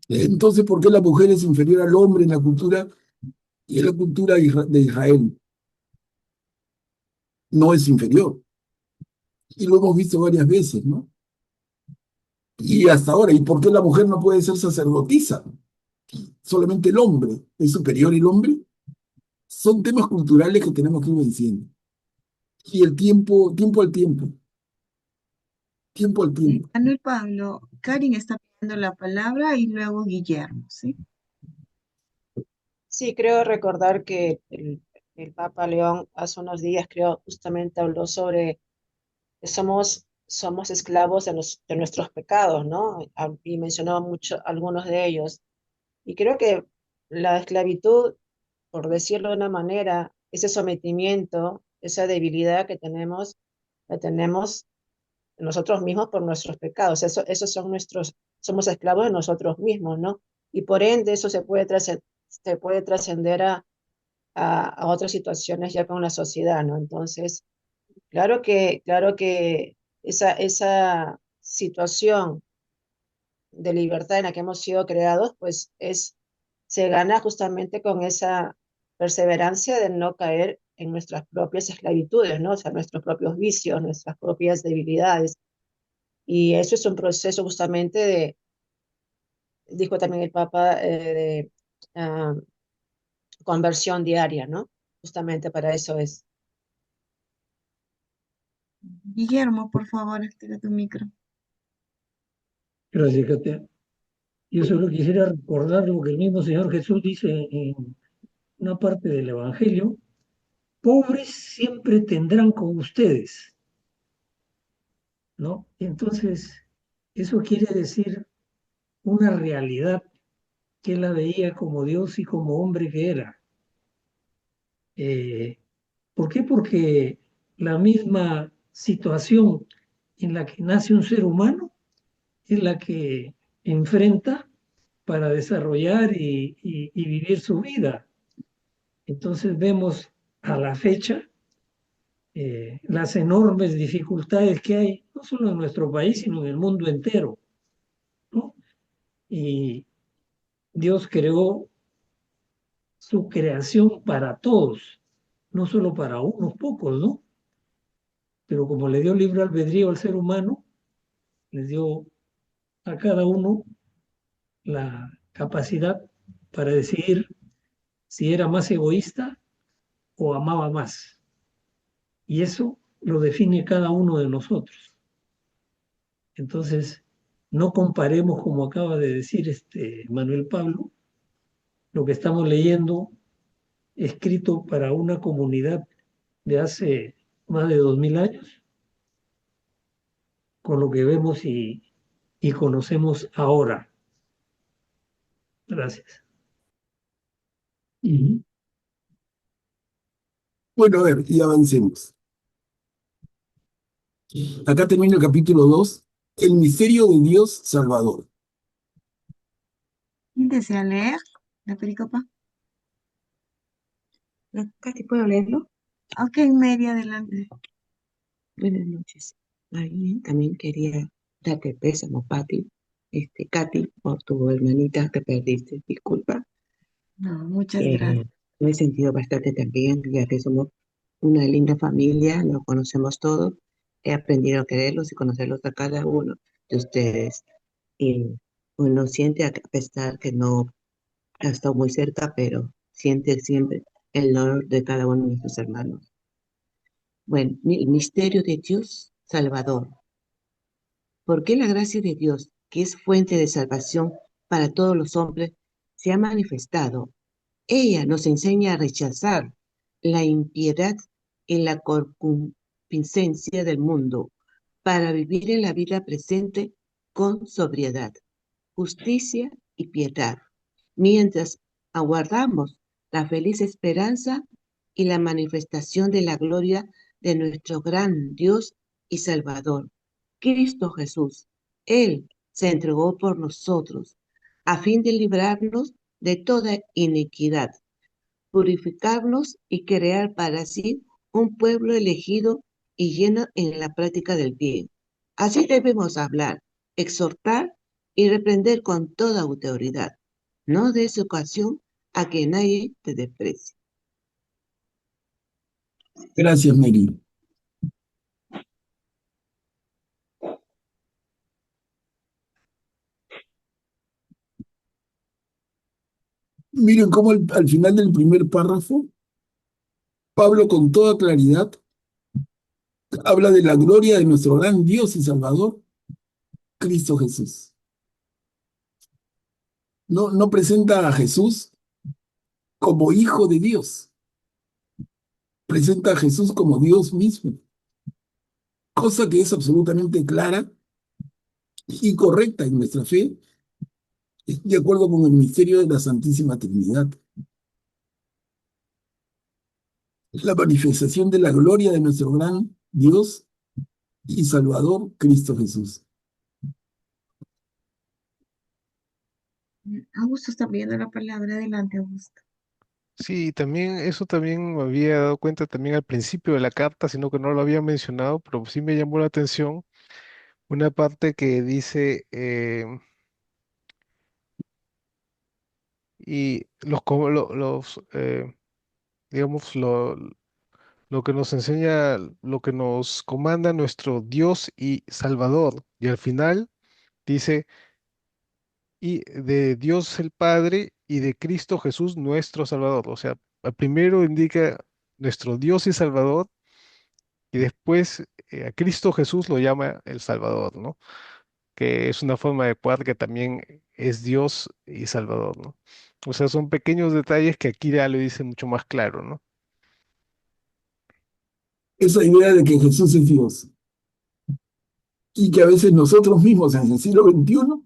Entonces, ¿por qué la mujer es inferior al hombre en la cultura y en la cultura de Israel? No es inferior. Y lo hemos visto varias veces, ¿no? Y hasta ahora, ¿y por qué la mujer no puede ser sacerdotisa? Solamente el hombre. ¿Es superior el hombre? Son temas culturales que tenemos que ir venciendo. Y el tiempo, tiempo al tiempo. Manuel Pablo, Karin está pidiendo la palabra y luego Guillermo, ¿sí? Sí, creo recordar que el Papa León hace unos días, creo, justamente habló sobre que somos esclavos de nuestros pecados, ¿no? Y mencionó mucho algunos de ellos. Y creo que la esclavitud, por decirlo de una manera, ese sometimiento, esa debilidad que tenemos, la tenemos nosotros mismos por nuestros pecados. Esos son somos esclavos de nosotros mismos, ¿no? Y por ende eso se puede trascender a otras situaciones ya con la sociedad, ¿no? Entonces, claro que esa situación de libertad en la que hemos sido creados, pues se gana justamente con esa perseverancia de no caer en nuestras propias esclavitudes, ¿no? O sea, nuestros propios vicios, nuestras propias debilidades. Y eso es un proceso justamente dijo también el Papa, de ah, conversión diaria, ¿no? Justamente para eso es. Guillermo, por favor, activa tu micro. Gracias, Katia. Yo solo quisiera recordar lo que el mismo Señor Jesús dice en una parte del Evangelio: pobres siempre tendrán con ustedes, ¿no? Entonces, eso quiere decir una realidad que él la veía como Dios y como hombre que era. Eh, ¿Por qué? Porque la misma situación en la que nace un ser humano es la que enfrenta para desarrollar y vivir su vida. Entonces vemos a la fecha las enormes dificultades que hay, no solo en nuestro país, sino en el mundo entero, ¿no? Y Dios creó su creación para todos, no solo para unos pocos, ¿no? Pero como le dio libre albedrío al ser humano, les dio a cada uno la capacidad para decidir si era más egoísta o amaba más. Y eso lo define cada uno de nosotros. Entonces, no comparemos, como acaba de decir Manuel Pablo, lo que estamos leyendo escrito para una comunidad de hace más de 2000 años, con lo que vemos y conocemos ahora. Gracias. Ujú. Bueno, a ver, y avancemos. Acá termina el capítulo 2, el misterio de Dios Salvador. ¿Quién desea leer la pericopa? Katy, ¿puedo leerlo? Ok, Mary, adelante. Buenas noches. Ahí también quería darte pésamo, Katy, por tu hermanita que perdiste. Disculpa. No, muchas gracias. Me he sentido bastante también, ya que somos una linda familia, nos conocemos todos. He aprendido a quererlos y conocerlos a cada uno de ustedes. Y uno siente, a pesar que no ha estado muy cerca, pero siente siempre el dolor de cada uno de sus hermanos. Bueno, el misterio de Dios Salvador. ¿Por qué la gracia de Dios, que es fuente de salvación para todos los hombres, se ha manifestado? Ella nos enseña a rechazar la impiedad en la concupiscencia del mundo, para vivir en la vida presente con sobriedad, justicia y piedad, mientras aguardamos la feliz esperanza y la manifestación de la gloria de nuestro gran Dios y Salvador, Cristo Jesús. Él se entregó por nosotros, a fin de librarnos de toda iniquidad, purificarnos y crear para sí un pueblo elegido y lleno en la práctica del bien. Así debemos hablar, exhortar y reprender con toda autoridad. No des ocasión a que nadie te desprecie. Gracias, Mary. Miren cómo al final del primer párrafo, Pablo con toda claridad habla de la gloria de nuestro gran Dios y Salvador, Cristo Jesús. No presenta a Jesús como hijo de Dios, presenta a Jesús como Dios mismo, cosa que es absolutamente clara y correcta en nuestra fe, de acuerdo con el misterio de la Santísima Trinidad. La manifestación de la gloria de nuestro gran Dios y Salvador, Cristo Jesús. Augusto está pidiendo la palabra. Adelante, Augusto. Sí, también eso también me había dado cuenta también al principio de la carta, sino que no lo había mencionado, pero sí me llamó la atención una parte que dice, y digamos, lo que nos enseña, lo que nos comanda nuestro Dios y Salvador. Y al final dice, y de Dios el Padre y de Cristo Jesús nuestro Salvador. O sea, primero indica nuestro Dios y Salvador y después a Cristo Jesús lo llama el Salvador, ¿no? Que es una forma de adecuar que también es Dios y Salvador, ¿no? O sea, son pequeños detalles que aquí ya lo dice mucho más claro, ¿no? Esa idea de que Jesús es Dios y que a veces nosotros mismos en el siglo XXI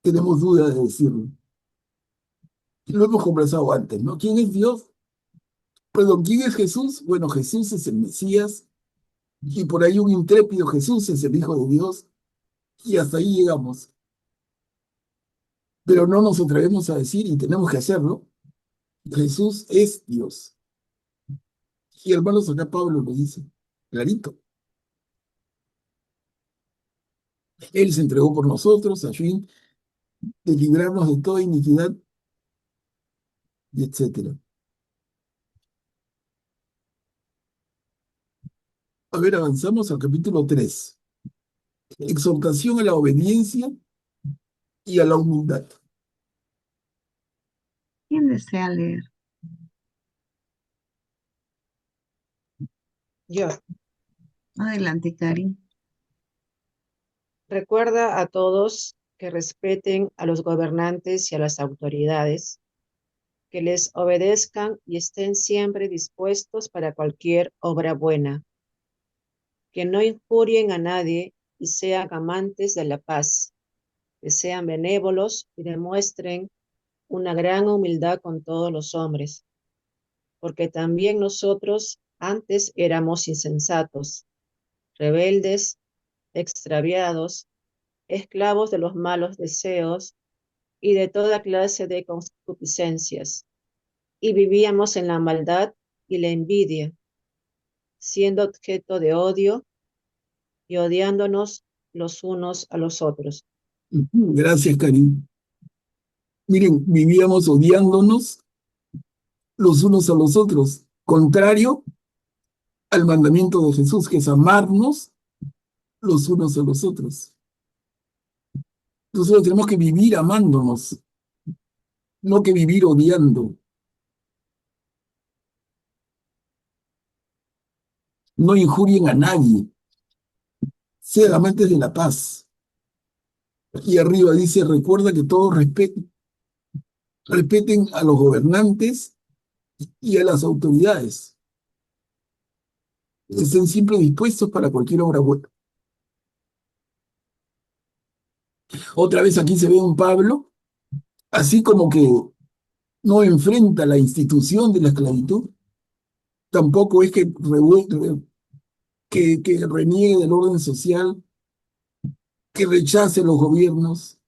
tenemos duda de decirlo. Lo hemos conversado antes, ¿no? ¿Quién es Dios? Perdón, ¿quién es Jesús? Bueno, Jesús es el Mesías y por ahí un intrépido Jesús es el Hijo de Dios y hasta ahí llegamos. Pero no nos atrevemos a decir, y tenemos que hacerlo, Jesús es Dios. Y hermanos, acá Pablo lo dice, clarito. Él se entregó por nosotros a fin de librarnos de toda iniquidad, y etcétera. A ver, avanzamos al capítulo 3. Exhortación a la obediencia y a la humildad. ¿Quién desea leer? Yo. Adelante, Cari. Recuerda a todos que respeten a los gobernantes y a las autoridades, que les obedezcan y estén siempre dispuestos para cualquier obra buena, que no injurien a nadie y sean amantes de la paz, que sean benévolos y demuestren una gran humildad con todos los hombres, porque también nosotros antes éramos insensatos, rebeldes, extraviados, esclavos de los malos deseos y de toda clase de concupiscencias, y vivíamos en la maldad y la envidia, siendo objeto de odio y odiándonos los unos a los otros. Gracias, Karim. Miren, vivíamos odiándonos los unos a los otros, contrario al mandamiento de Jesús, que es amarnos los unos a los otros. Nosotros tenemos que vivir amándonos, no que vivir odiando. No injurien a nadie, sean amantes de la paz. Y arriba dice, recuerda que todos respeten a los gobernantes y a las autoridades. estén siempre dispuestos para cualquier obra buena. Otra vez aquí se ve un Pablo, así como que no enfrenta la institución de la esclavitud, tampoco es que reniegue del orden social, que rechace los gobiernos,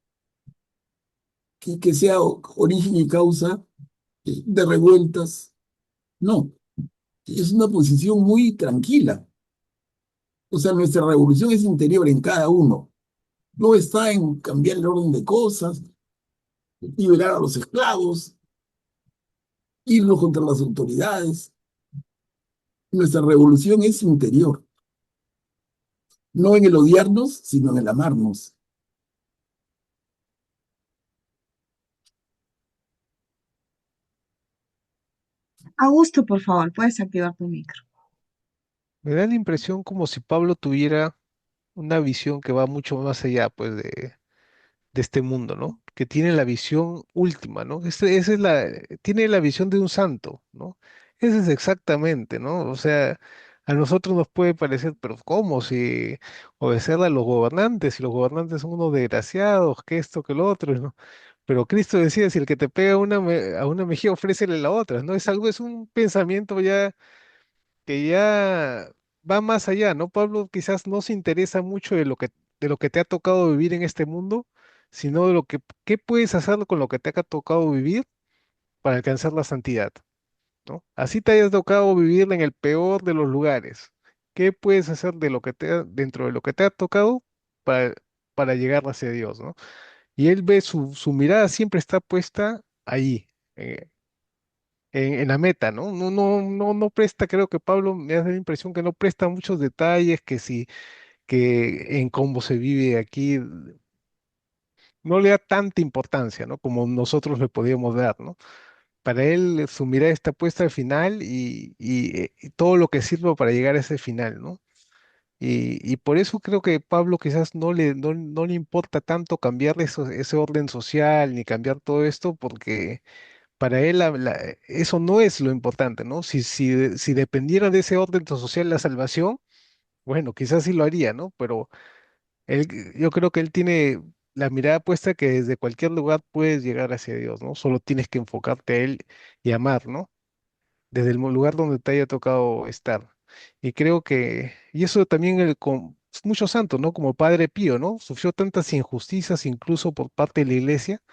que sea origen y causa de revueltas. No, es una posición muy tranquila. O sea, nuestra revolución es interior en cada uno. No está en cambiar el orden de cosas, liberar a los esclavos, irnos contra las autoridades. Nuestra revolución es interior, no en el odiarnos, sino en el amarnos. Augusto, por favor, puedes activar tu micro. Me da la impresión como si Pablo tuviera una visión que va mucho más allá, pues, de este mundo, ¿no? Que tiene la visión última, ¿no? Esa es tiene la visión de un santo, ¿no? Ese es exactamente, ¿no? O sea, a nosotros nos puede parecer, pero ¿cómo? Si obedecer a los gobernantes, y los gobernantes son unos desgraciados, que esto, que lo otro, ¿no? Pero Cristo decía, si el que te pega a una mejilla, ofrécele la otra, ¿no? Es algo, es un pensamiento ya que ya va más allá, ¿no? Pablo quizás no se interesa mucho de lo que te ha tocado vivir en este mundo, sino de qué puedes hacer con lo que te ha tocado vivir para alcanzar la santidad, ¿no? Así te hayas tocado vivir en el peor de los lugares. ¿Qué puedes hacer dentro de lo que te ha tocado para, para llegar hacia Dios, ¿no? Y él ve su mirada siempre está puesta ahí, en la meta, ¿no? No presta, creo que Pablo me da la impresión que no presta muchos detalles, que en cómo se vive aquí, no le da tanta importancia, ¿no? Como nosotros le podíamos dar, ¿no? Para él su mirada está puesta al final y todo lo que sirva para llegar a ese final, ¿no? Y por eso creo que Pablo quizás no le importa tanto cambiar ese orden social ni cambiar todo esto, porque para él eso no es lo importante, ¿no? Si dependiera de ese orden social la salvación, bueno, quizás sí lo haría, ¿no? Pero yo creo que él tiene la mirada puesta que desde cualquier lugar puedes llegar hacia Dios, ¿no? Solo tienes que enfocarte a Él y amar, ¿no? Desde el lugar donde te haya tocado estar. Y eso también con muchos santos, ¿no? Como Padre Pío, ¿no? Sufrió tantas injusticias incluso por parte de la iglesia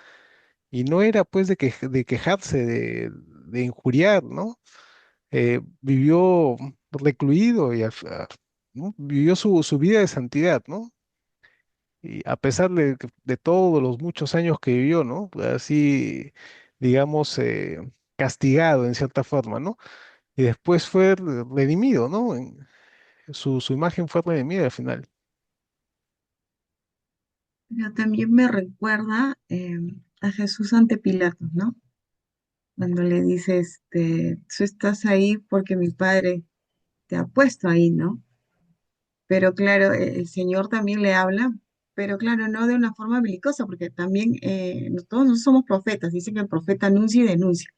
y no era pues de quejarse, de injuriar, ¿no? Vivió recluido ¿no? Vivió su vida de santidad, ¿no? Y a pesar de todos los muchos años que vivió, ¿no? Así, digamos, castigado en cierta forma, ¿no? Y después fue redimido, ¿no? Su imagen fue redimida al final. Pero también me recuerda a Jesús ante Pilatos, ¿no? Cuando le dice, tú estás ahí porque mi padre te ha puesto ahí, ¿no? Pero claro, el Señor también le habla, pero claro, no de una forma belicosa, porque también todos no somos profetas, dicen que el profeta anuncia y denuncia.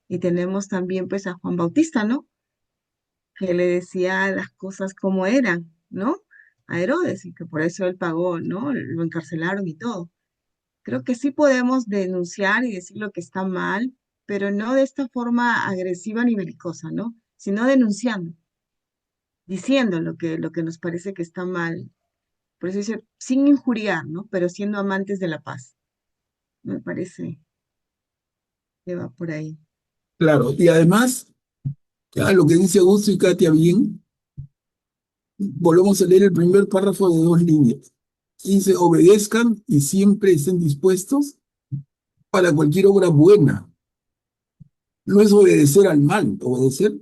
Y tenemos también pues a Juan Bautista, ¿no? Que le decía las cosas como eran, ¿no? A Herodes, y que por eso él pagó, ¿no? Lo encarcelaron y todo. Creo que sí podemos denunciar y decir lo que está mal, pero no de esta forma agresiva ni belicosa, ¿no? Sino denunciando, diciendo lo que nos parece que está mal. Por eso dice, sin injuriar, ¿no? Pero siendo amantes de la paz. Me parece que va por ahí. Claro, y además, ya lo que dice Augusto y Katia bien, volvemos a leer el primer párrafo de 2 líneas. Dice, obedezcan y siempre estén dispuestos para cualquier obra buena. No es obedecer al mal, obedecer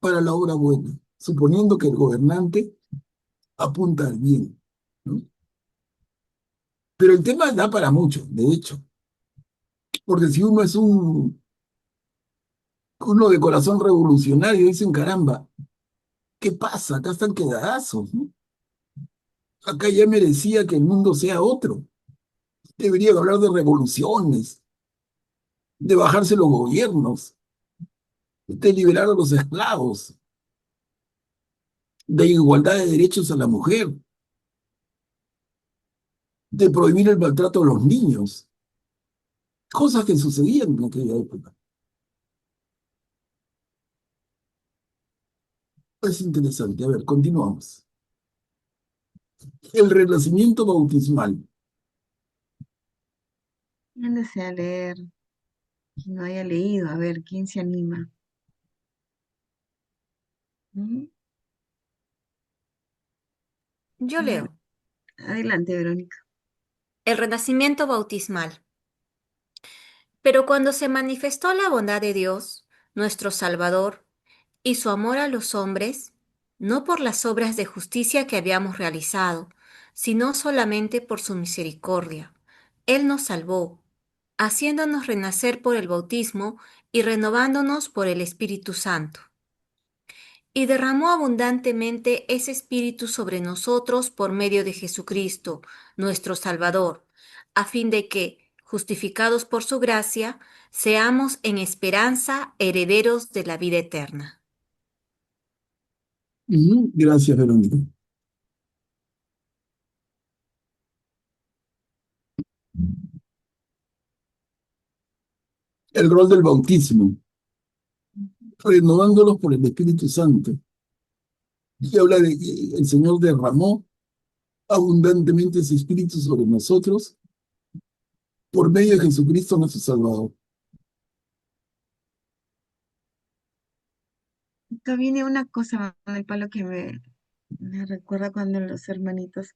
para la obra buena, suponiendo que el gobernante apunta al bien, ¿no? Pero el tema da para mucho, de hecho, porque si uno es uno de corazón revolucionario, dicen, caramba, ¿qué pasa? Acá están quedadazos, ¿no? Acá ya merecía que el mundo sea otro. Debería hablar de revoluciones, de bajarse los gobiernos, de liberar a los esclavos. de igualdad de derechos a la mujer, de prohibir el maltrato a los niños, cosas que sucedían en aquella época. Es interesante. A ver, continuamos. El renacimiento bautismal. ¿Quién desea leer? Quien no haya leído, a ver, ¿quién se anima? ¿Mm? Yo Ad- leo. Adelante, Verónica. El renacimiento bautismal. Pero cuando se manifestó la bondad de Dios, nuestro Salvador, y su amor a los hombres, no por las obras de justicia que habíamos realizado, sino solamente por su misericordia, Él nos salvó, haciéndonos renacer por el bautismo y renovándonos por el Espíritu Santo. Y derramó abundantemente ese Espíritu sobre nosotros por medio de Jesucristo, nuestro Salvador, a fin de que, justificados por su gracia, seamos en esperanza herederos de la vida eterna. Gracias, Verónica. El rol del bautismo, renovándolos por el Espíritu Santo. Y habla de que el Señor derramó abundantemente ese Espíritu sobre nosotros por medio de Jesucristo nuestro Salvador. Acá viene una cosa, el palo que me recuerda cuando los hermanitos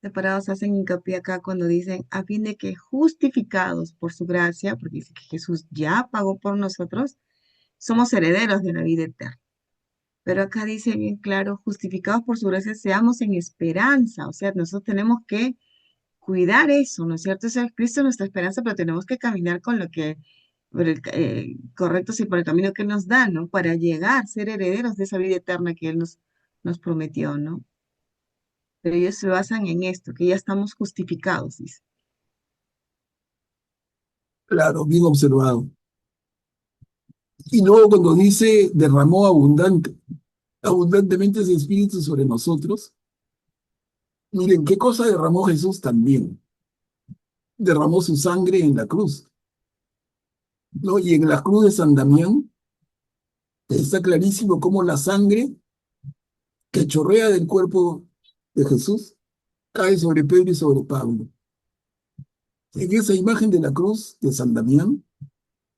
separados hacen hincapié acá cuando dicen, a fin de que justificados por su gracia, porque dice que Jesús ya pagó por nosotros, somos herederos de la vida eterna. Pero acá dice bien claro, justificados por su gracia, seamos en esperanza. O sea, nosotros tenemos que cuidar eso, ¿no es cierto? O sea, Cristo es nuestra esperanza, pero tenemos que caminar con lo que, correcto, sí, por el camino que Él nos da, ¿no? Para llegar, ser herederos de esa vida eterna que Él nos prometió, ¿no? Pero ellos se basan en esto, que ya estamos justificados, dice. Claro, bien observado. Y luego cuando dice derramó abundantemente ese Espíritu sobre nosotros, miren, ¿qué cosa derramó Jesús también? Derramó su sangre en la cruz, ¿no? Y en la cruz de San Damián está clarísimo cómo la sangre que chorrea del cuerpo de Jesús cae sobre Pedro y sobre Pablo. En esa imagen de la cruz de San Damián,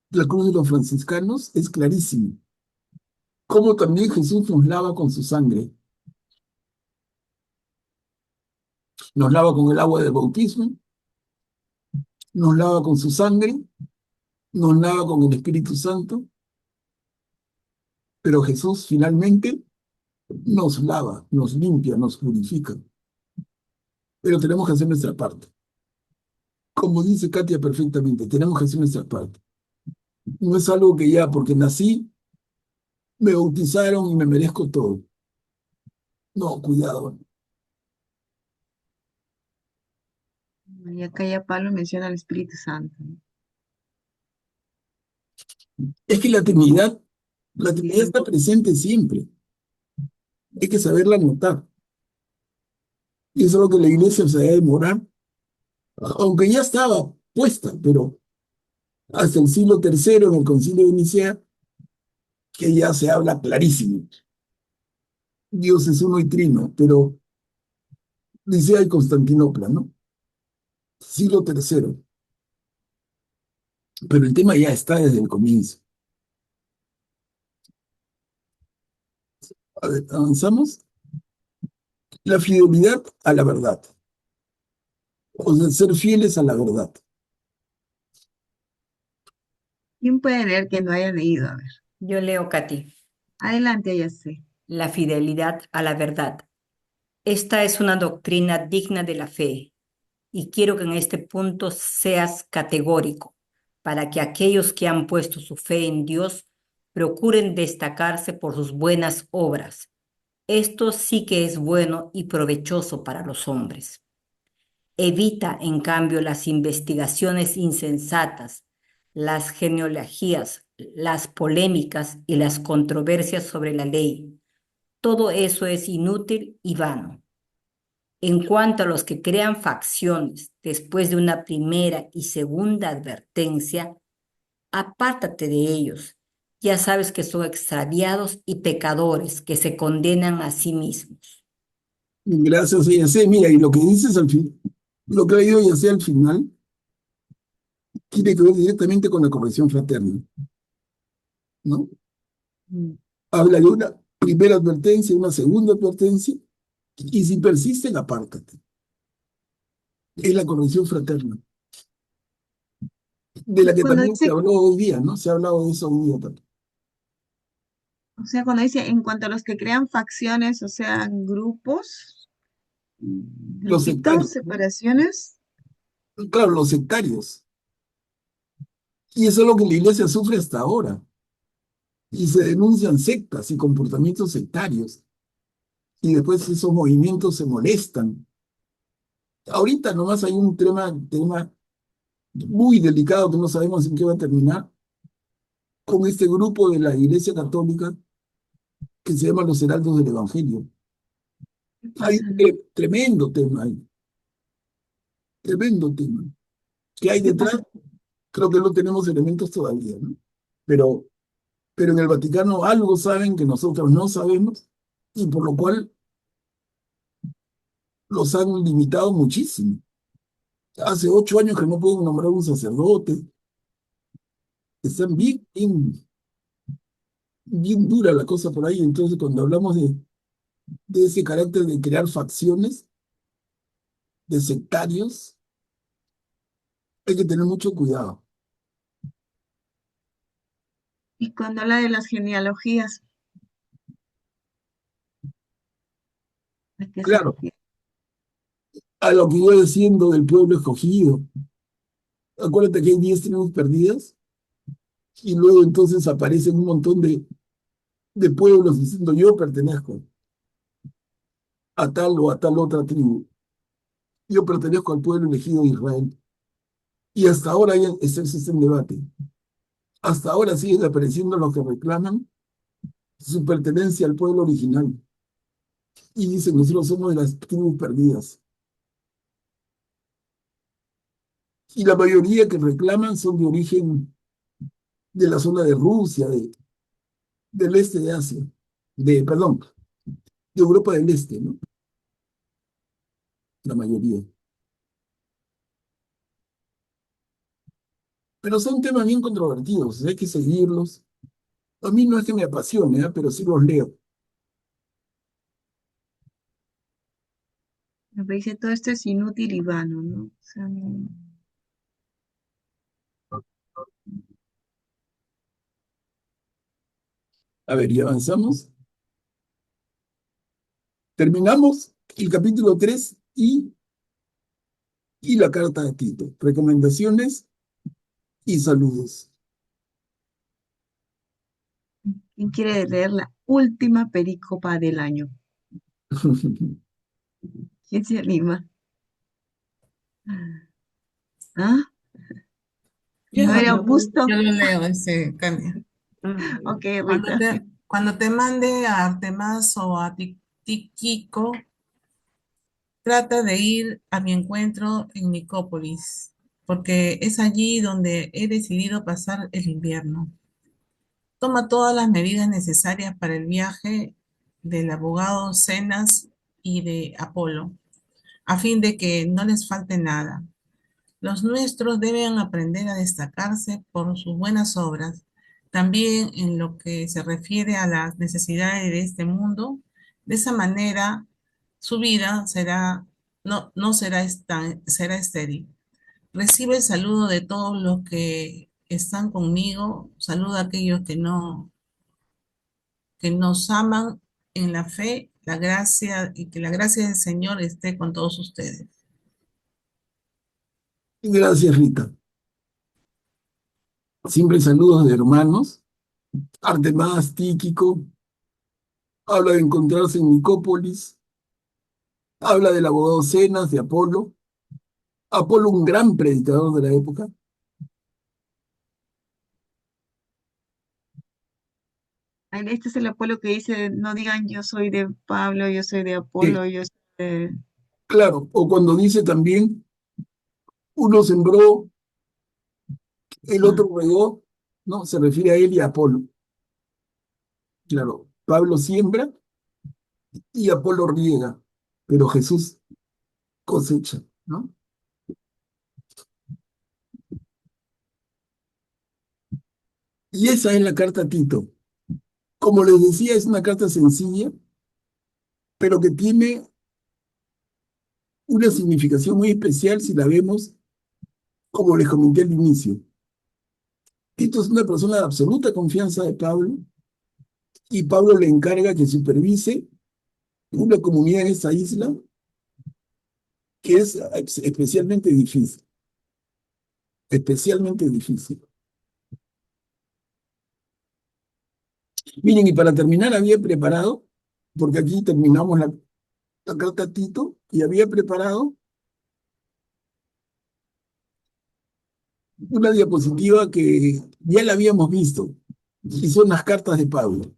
la cruz de los franciscanos, es clarísimo cómo también Jesús nos lava con su sangre. Nos lava con el agua del bautismo, nos lava con su sangre, nos lava con el Espíritu Santo, pero Jesús finalmente nos lava, nos limpia, nos purifica. Pero tenemos que hacer nuestra parte. Como dice Katia perfectamente, tenemos que hacer nuestra parte. No es algo que ya porque nací, me bautizaron y me merezco todo. No, cuidado. Y acá ya Pablo menciona al Espíritu Santo, ¿no? Es que la Trinidad está presente siempre. Hay que saberla notar. Y eso es lo que la iglesia se debe demorar, aunque ya estaba puesta, pero hasta el siglo III, en el Concilio de Nicea, que ya se habla clarísimo. Dios es uno y trino, pero Nicea y Constantinopla, ¿no? Siglo III. Pero el tema ya está desde el comienzo. A ver, avanzamos. La fidelidad a la verdad. O sea, ser fieles a la verdad. ¿Quién puede leer que no haya leído? A ver, Yo leo, Katy, adelante, ya sé. la fidelidad a la verdad. Esta es una doctrina digna de la fe y quiero que en este punto seas categórico para que aquellos que han puesto su fe en Dios procuren destacarse por sus buenas obras. Esto sí que es bueno y provechoso para los hombres. Evita, en cambio, las investigaciones insensatas, las genealogías, las polémicas y las controversias sobre la ley, todo eso es inútil y vano. En cuanto a los que crean facciones después de una primera y segunda advertencia, apártate de ellos. Ya sabes que son extraviados y pecadores que se condenan a sí mismos. Gracias, Yacé. Mira, y lo que dices al fin, lo que ha ido Yacé al final, tiene que ver directamente con la corrección fraterna, ¿no? Mm. Habla de una primera advertencia, una segunda advertencia, y si persisten, apártate. Es la corrección fraterna, de la Y que cuando también se dice, habló hoy día, ¿no? Se ha hablado de eso hoy día también. o sea, cuando dice en cuanto a los que crean facciones, o sea, grupos, Los grupitos, sectarios, ¿no? separaciones. Claro, los sectarios. Y eso es lo que la iglesia sufre hasta ahora. Y se denuncian sectas y comportamientos sectarios. Y después esos movimientos se molestan. Ahorita nomás hay un tema muy delicado que no sabemos en qué va a terminar, con este grupo de la Iglesia Católica que se llama los Heraldos del Evangelio. ¿Qué Hay pasa, un no? tremendo tema ahí, tremendo tema. ¿Qué hay ¿Qué detrás? pasa? Creo que no tenemos elementos todavía, ¿no? Pero, pero en el Vaticano algo saben que nosotros no sabemos y por lo cual los han limitado muchísimo. Hace 8 años que no pueden nombrar un sacerdote. Están bien dura la cosa por ahí. Entonces, cuando hablamos de ese carácter de crear facciones, de sectarios, hay que tener mucho cuidado. Y cuando habla de las genealogías, ¿a qué se Claro, refiere? a lo que iba diciendo del pueblo escogido. Acuérdate que hay 10 tribus perdidas y luego entonces aparecen un montón de pueblos diciendo yo pertenezco a tal o a tal otra tribu. Yo pertenezco al pueblo elegido de Israel. Y hasta ahora existe en debate. Hasta ahora siguen apareciendo los que reclaman su pertenencia al pueblo original. Y dicen, nosotros somos de las tribus perdidas. Y la mayoría que reclaman son de origen de la zona de Rusia, del este de Asia, perdón, de Europa del Este, ¿no? La mayoría. Pero son temas bien controvertidos, hay que seguirlos. A mí no es que me apasione, ¿eh? Pero sí los leo. Me dice todo esto es inútil y vano, ¿no? O sea, A ver, y avanzamos. Terminamos el capítulo 3 y la carta de Tito. Recomendaciones y saludos. ¿quién quiere leer la última perícopa del año? ¿Quién se anima? ¿Ah? Yo, A ver, Augusto. yo lo leo, Candia. Ok, Cuando Rita. te mande a Artemas o a Tíquico, trata de ir a mi encuentro en Nicópolis, porque es allí donde he decidido pasar el invierno. Toma todas las medidas necesarias para el viaje del abogado Cenas y de Apolo, a fin de que no les falte nada. Los nuestros deben aprender a destacarse por sus buenas obras, también en lo que se refiere a las necesidades de este mundo. De esa manera, su vida no será, será estéril. Recibe el saludo de todos los que están conmigo. Saluda a aquellos que nos aman en la fe, la gracia y que la gracia del Señor esté con todos ustedes. Gracias, Rita. Siempre saludos de hermanos. Artemas, Tíquico. Habla de encontrarse en Nicópolis. Habla del abogado Cenas, de Apolo. Apolo, un gran predicador de la época. Este es el Apolo que dice, no digan yo soy de Pablo, yo soy de Eh, Apolo, yo soy de... claro, o cuando dice también, uno sembró, el Ah, otro regó, ¿no? Se refiere a él y a Apolo. Claro, Pablo siembra y Apolo riega, pero Jesús cosecha, ¿no? Y esa es la carta a Tito. Como les decía, es una carta sencilla, pero que tiene una significación muy especial si la vemos, como les comenté al inicio. Tito es una persona de absoluta confianza de Pablo y Pablo le encarga que supervise una comunidad en esa isla que es especialmente difícil, especialmente difícil. Miren, y para terminar había preparado, porque aquí terminamos la carta a Tito, y había preparado una diapositiva que ya la habíamos visto, y son las cartas de Pablo.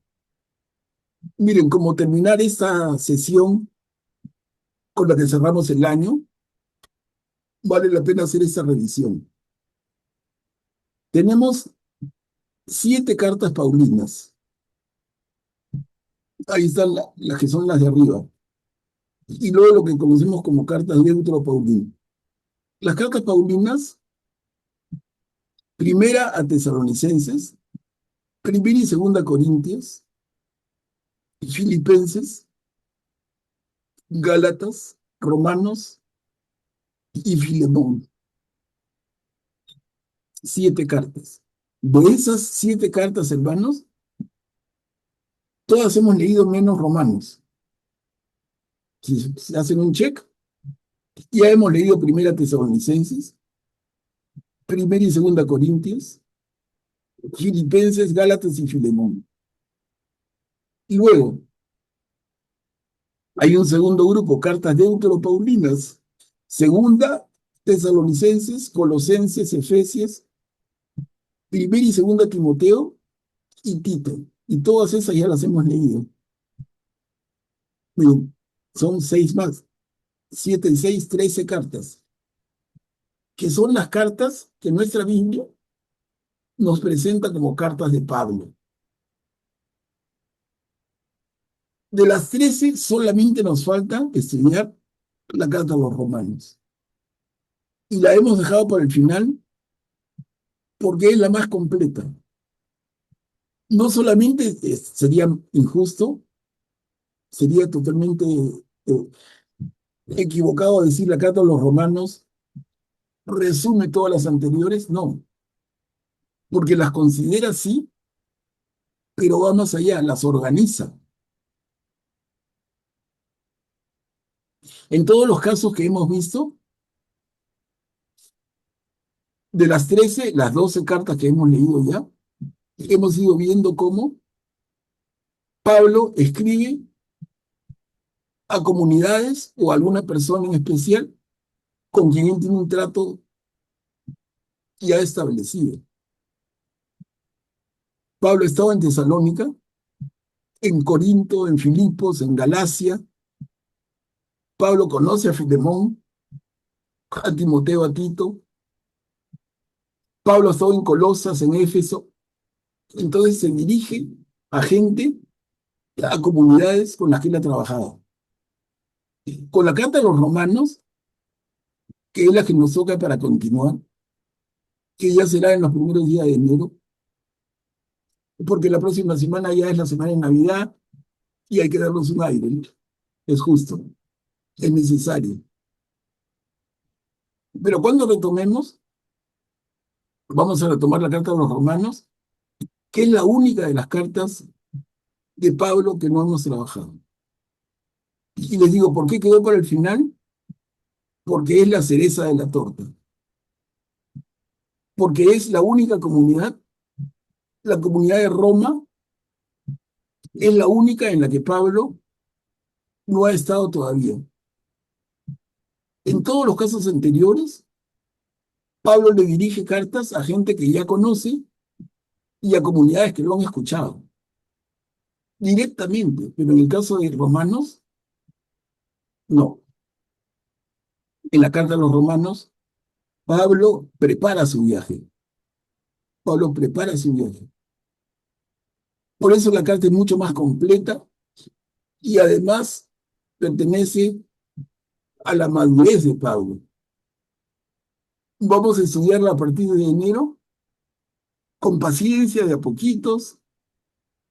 Miren, como terminar esta sesión con la que cerramos el año, vale la pena hacer esta revisión. Tenemos 7 cartas paulinas. Ahí están las que son las de arriba. Y luego lo que conocemos como cartas Paulino. Las cartas paulinas, primera a Tesalonicenses, primera y segunda Corintios, Filipenses, Gálatas, Romanos y Filemón. 7 cartas. De esas 7 cartas, hermanos, todas hemos leído menos Romanos. Si hacen un check, ya hemos leído primera Tesalonicenses, primera y segunda Corintios, Filipenses, Gálatas y Filemón. Y luego, hay un segundo grupo, cartas Paulinas, segunda Tesalonicenses, Colosenses, Efesios, primera y segunda Timoteo y Tito. Y todas esas ya las hemos leído. Bueno, son 6 más. 7 y 6, 13 cartas. Que son las cartas que nuestra Biblia nos presenta como cartas de Pablo. De las 13, solamente nos falta estudiar la carta a los romanos. Y la hemos dejado para el final porque es la más completa. No solamente sería injusto, sería totalmente eh, equivocado decir la carta a los romanos resume todas las anteriores, no, porque las considera sí, pero va más allá, las organiza. En todos los casos que hemos visto, de las 13, las 12 cartas que hemos leído ya, hemos ido viendo cómo Pablo escribe a comunidades o a alguna persona en especial con quien él tiene un trato ya establecido. Pablo estaba en Tesalónica, en Corinto, en Filipos, en Galacia. Pablo conoce a Filemón, a Timoteo, a Tito. Pablo estaba en Colosas, en Éfeso. Entonces se dirige a gente, a comunidades con las que él ha trabajado. Con la carta de los romanos, que es la que nos toca para continuar, que ya será en los primeros días de enero, porque la próxima semana ya es la semana de Navidad y hay que darnos un aire, ¿no? Es justo, es necesario. Pero cuando retomemos, vamos a retomar la carta de los romanos, que es la única de las cartas de Pablo que no hemos trabajado. Y les digo, ¿por qué quedó para el final? Porque es la cereza de la torta. Porque es la única comunidad, la comunidad de Roma, es la única en la que Pablo no ha estado todavía. En todos los casos anteriores, Pablo le dirige cartas a gente que ya conoce y a comunidades que lo han escuchado. directamente, pero en el caso de Romanos, no. En la carta a los Romanos, Pablo prepara su viaje. Pablo prepara su viaje. Por eso la carta es mucho más completa y además pertenece a la madurez de Pablo. Vamos a estudiarla a partir de enero, con paciencia, de a poquitos,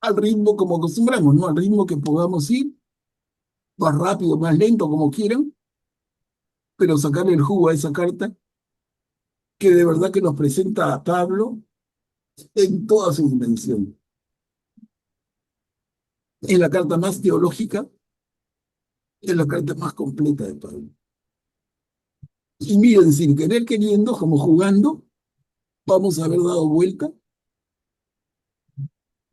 al ritmo como acostumbramos, ¿no? Al ritmo que podamos ir, más rápido, más lento, como quieran, pero sacarle el jugo a esa carta que de verdad que nos presenta a Pablo en toda su dimensión. Es la carta más teológica, es la carta más completa de Pablo. Y miren, sin querer queriendo, como jugando, vamos a haber dado vuelta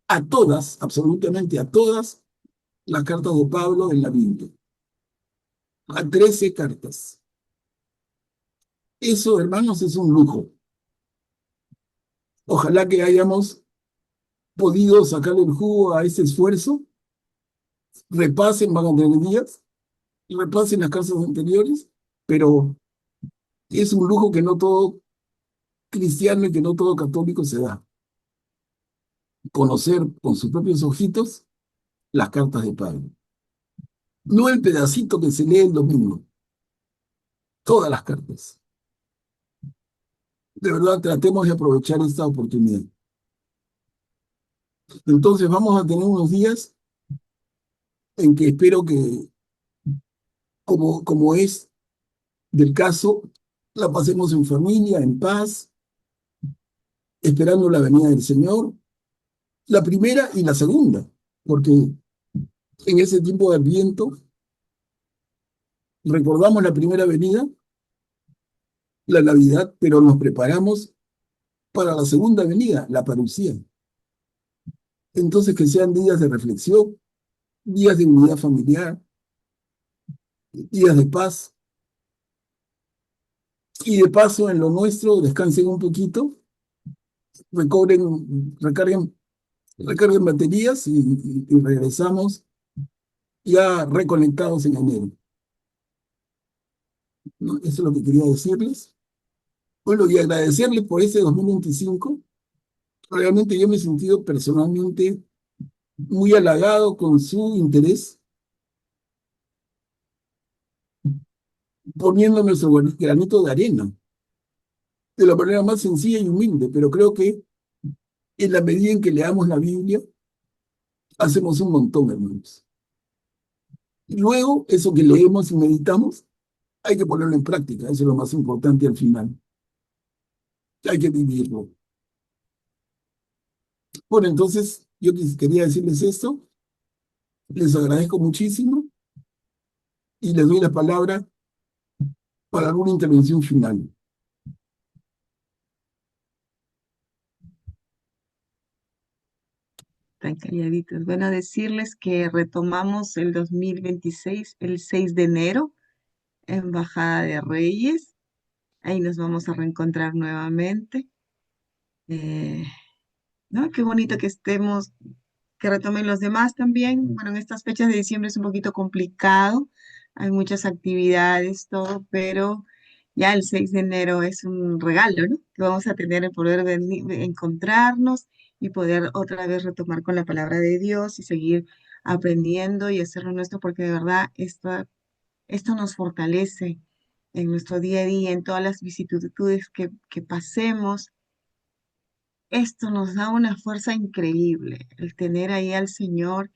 a todas, absolutamente a todas, las cartas de Pablo en la Biblia. A 13 cartas. Eso, hermanos, es un lujo. Ojalá que hayamos podido sacarle el jugo a ese esfuerzo. Repasen, van a tener días, repasen las cartas anteriores, pero es un lujo que no todo cristiano y que no todo católico se da. Conocer con sus propios ojitos las cartas de Pablo. No el pedacito que se lee el domingo, todas las cartas. De verdad, tratemos de aprovechar esta oportunidad. Entonces vamos a tener unos días en que espero que, como es del caso, la pasemos en familia, en paz, esperando la venida del Señor, la primera y la segunda, porque en ese tiempo de Adviento recordamos la primera venida, la Navidad, pero nos preparamos para la segunda venida, la parucía. Entonces que sean días de reflexión, días de unidad familiar, días de paz, y de paso en lo nuestro descansen un poquito, recarguen baterías y regresamos ya reconectados en enero, ¿no? Eso es lo que quería decirles. Bueno, y agradecerles por este 2025. Realmente yo me he sentido personalmente muy halagado con su interés, poniendo nuestro granito de arena de la manera más sencilla y humilde, pero creo que en la medida en que leamos la Biblia, hacemos un montón, hermanos. Y luego, eso que leemos y meditamos, hay que ponerlo en práctica, eso es lo más importante al final. Hay que vivirlo. Bueno, entonces, yo quería decirles esto, les agradezco muchísimo y les doy la palabra para alguna intervención final. Tan calladitos. Bueno, decirles que retomamos el 2026, el 6 de enero, en Bajada de Reyes. Ahí nos vamos a reencontrar nuevamente. Eh, ¿No? Qué bonito que estemos, que retomen los demás también. Bueno, en estas fechas de diciembre es un poquito complicado, hay muchas actividades, todo, pero ya el 6 de enero es un regalo, ¿no? Que vamos a tener el poder venir, encontrarnos y poder otra vez retomar con la palabra de Dios y seguir aprendiendo y hacerlo nuestro, porque de verdad esto nos fortalece en nuestro día a día, en todas las vicisitudes que pasemos. Esto nos da una fuerza increíble, el tener ahí al Señor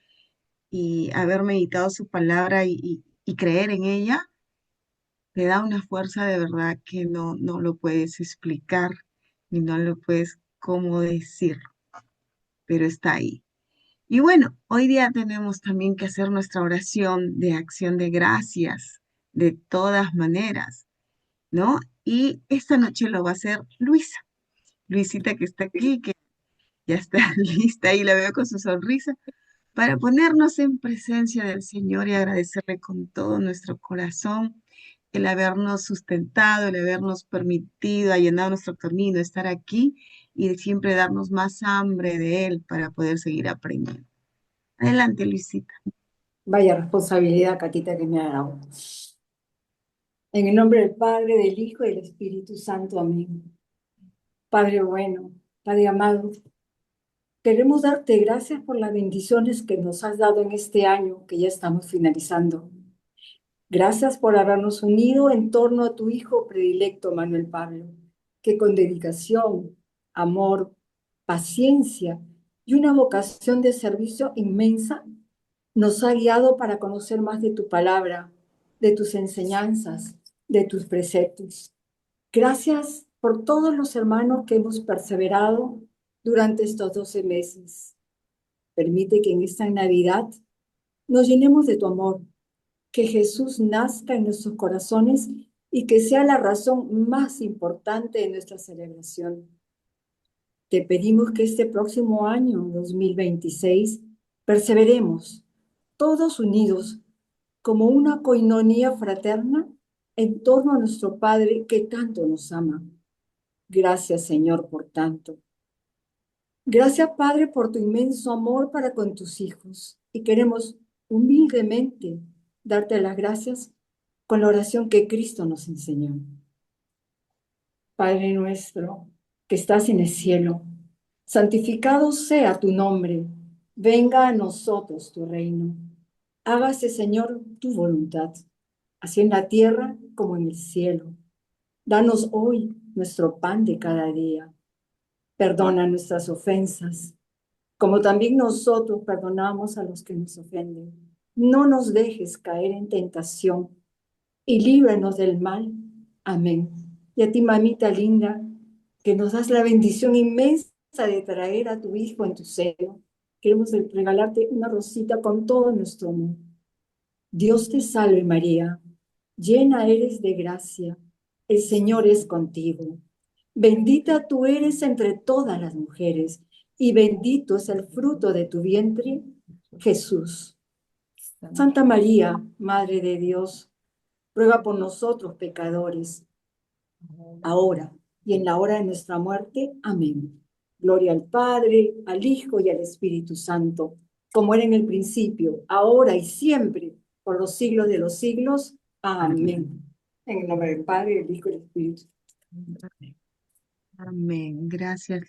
y haber meditado su palabra y creer en ella, te da una fuerza de verdad que no lo puedes explicar ni no lo puedes cómo decir, pero está ahí. Y bueno, hoy día tenemos también que hacer nuestra oración de acción de gracias de todas maneras, ¿no? Y esta noche lo va a hacer Luisa, Luisita que está aquí, que ya está lista y la veo con su sonrisa para ponernos en presencia del Señor y agradecerle con todo nuestro corazón el habernos sustentado, el habernos permitido allanar nuestro camino, estar aquí y siempre darnos más hambre de Él para poder seguir aprendiendo. Adelante, Luisita. Vaya responsabilidad, Catita, que me ha dado. En el nombre del Padre, del Hijo y del Espíritu Santo. Amén. Padre bueno, Padre amado, queremos darte gracias por las bendiciones que nos has dado en este año que ya estamos finalizando. Gracias por habernos unido en torno a tu Hijo predilecto, Manuel Pablo, que con dedicación, amor, paciencia y una vocación de servicio inmensa nos ha guiado para conocer más de tu palabra, de tus enseñanzas, de tus preceptos. Gracias por todos los hermanos que hemos perseverado durante estos 12 meses. Permite que en esta Navidad nos llenemos de tu amor, que Jesús nazca en nuestros corazones y que sea la razón más importante de nuestra celebración. Te pedimos que este próximo año, 2026, perseveremos todos unidos como una coinonía fraterna en torno a nuestro Padre que tanto nos ama. Gracias, Señor, por tanto. Gracias, Padre, por tu inmenso amor para con tus hijos. Y queremos humildemente darte las gracias con la oración que Cristo nos enseñó. Padre nuestro, que estás en el cielo, santificado sea tu nombre. Venga a nosotros tu reino. Hágase, Señor, tu voluntad, así en la tierra como en el cielo. Danos hoy nuestro pan de cada día. Perdona nuestras ofensas, como también nosotros perdonamos a los que nos ofenden. No nos dejes caer en tentación y líbranos del mal. Amén. Y a ti, mamita linda, que nos das la bendición inmensa de traer a tu Hijo en tu seno, queremos regalarte una rosita con todo nuestro amor. Dios te salve María, llena eres de gracia, el Señor es contigo. Bendita tú eres entre todas las mujeres, y bendito es el fruto de tu vientre, Jesús. Santa María, Madre de Dios, ruega por nosotros pecadores, ahora y en la hora de nuestra muerte. Amén. Gloria al Padre, al Hijo y al Espíritu Santo, como era en el principio, ahora y siempre, por los siglos de los siglos. Amén. En el nombre del Padre, del Hijo y del Espíritu Santo. Amén. Gracias.